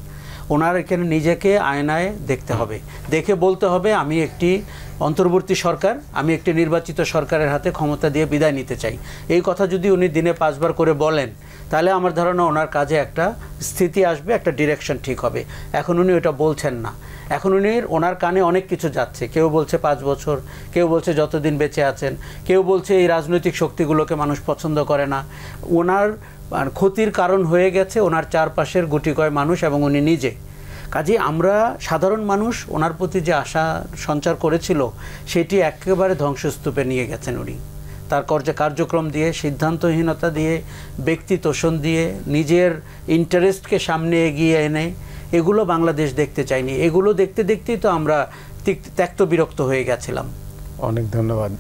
S3: ওনার এখানে নিজেকে আয়নায় দেখতে হবে, দেখে বলতে হবে আমি একটি অন্তর্বর্তী সরকার, আমি একটি নির্বাচিত সরকারের হাতে ক্ষমতা দিয়ে বিদায় নিতে চাই। এই কথা যদি উনি দিনে 5 বার করে বলেন, তাহলে আমার ধারণা ওনার কাজে একটা স্থিতি আসবে, একটা ডিরেকশন ঠিক হবে। এখন উনি ওটা বলছেন না, এখন ওনার কানে অনেক কিছু যাচ্ছে। কেউ বলছে 5 বছর, কেউ বলছে যতদিন বেঁচে আছেন, কেউ বলছে এই রাজনৈতিক শক্তিগুলোকে মানুষ পছন্দ করে না। ওনার ক্ষতির কারণ হয়ে গেছে ওনার চারপাশের গুটিকয় মানুষ এবং উনি নিজে। কাজে আমরা সাধারণ মানুষ ওনার প্রতি যে আশা সঞ্চার করেছিল, সেটি একেবারে ধ্বংসস্তূপে নিয়ে গেছেন উনি। তার কার্যক্রম দিয়ে, সিদ্ধান্তহীনতা দিয়ে, ব্যক্তি তোষণ দিয়ে, নিজের ইন্টারেস্টকে সামনে এগিয়ে এনে, এগুলো বাংলাদেশ দেখতে চাইনি। এগুলো দেখতে দেখতেই তো আমরা ত্যক্ত বিরক্ত হয়ে গেছিলাম।
S1: অনেক ধন্যবাদ।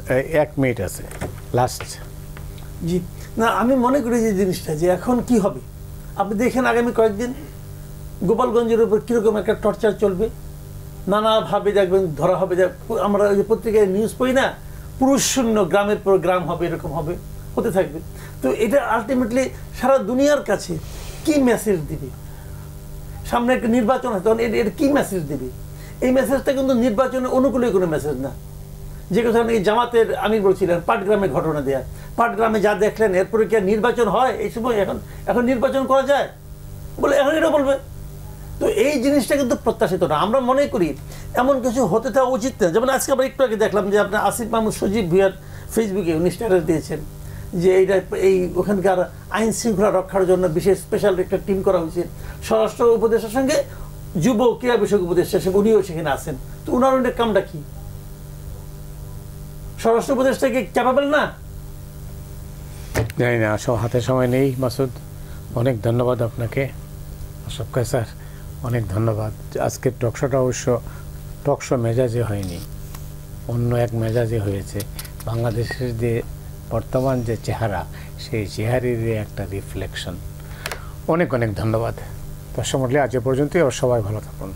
S1: 1 মিনিট আছে লাস্ট।
S2: জি না, আমি মনে করি যে জিনিসটা যে এখন কি হবে, আপনি দেখেন আগামী কয়েকদিন গোপালগঞ্জের উপর কীরকম একটা টর্চার চলবে, নানাভাবে দেখবেন ধরা হবে। আমরা ওই যে পত্রিকায় নিউজ পড়ি না, পুরুষ শূন্য গ্রামের পর গ্রাম হবে, এরকম হতে থাকবে। তো এটা আলটিমেটলি সারা দুনিয়ার কাছে কি মেসেজ দিবে? সামনে একটা নির্বাচন আছে, তখন এটা কি মেসেজ দিবে? এই মেসেজটা কিন্তু নির্বাচনের অনুকূলে কোনো মেসেজ না। যে কথা নাকি জামাতের আমির বলছিলেন পাটগ্রামে ঘটনা দেয়া, পাটগ্রামে যা দেখলেন এরপরে কি আর নির্বাচন হয় এই সময়? এখন নির্বাচন করা যায় বলে এখন এটা বলবে। তো এই জিনিসটা কিন্তু প্রত্যাশিত না। আমরা মনে করি এমন কিছু হতে থাকা উচিত না। যেমন আজকে আমরা একটু আগে দেখলাম যে আপনার আসিফ মাহমুদ সজীব ভুইয়ার ফেসবুকে উনি স্ট্যাটাস দিয়েছেন যে ওখানকার আইন শৃঙ্খলা রক্ষার জন্য বিশেষ স্পেশাল একটা টিম করা হয়েছে। স্বরাষ্ট্র উপদেষ্টার সঙ্গে যুব ক্রীড়া বিষয়ক উপদেষ্টা উনিও সেখানে আছেন। তো উনার কামটা কি? স্বরাষ্ট্র উপদেষ্টা কি ক্যাপাবল না?
S1: জানি না, হাতে সময় নেই। মাসুদ, অনেক ধন্যবাদ আপনাকে। আশরাফ খান স্যার, অনেক ধন্যবাদ। আজকের টকশোটা অবশ্য টকশো মেজাজে হয়নি, অন্য এক মেজাজে হয়েছে। বাংলাদেশের যে বর্তমান যে চেহারা, সেই চেহারির একটা রিফ্লেকশন। অনেক অনেক ধন্যবাদ। দর্শক মণ্ডলী, আজ পর্যন্তই। সবাই ভালো থাকুন।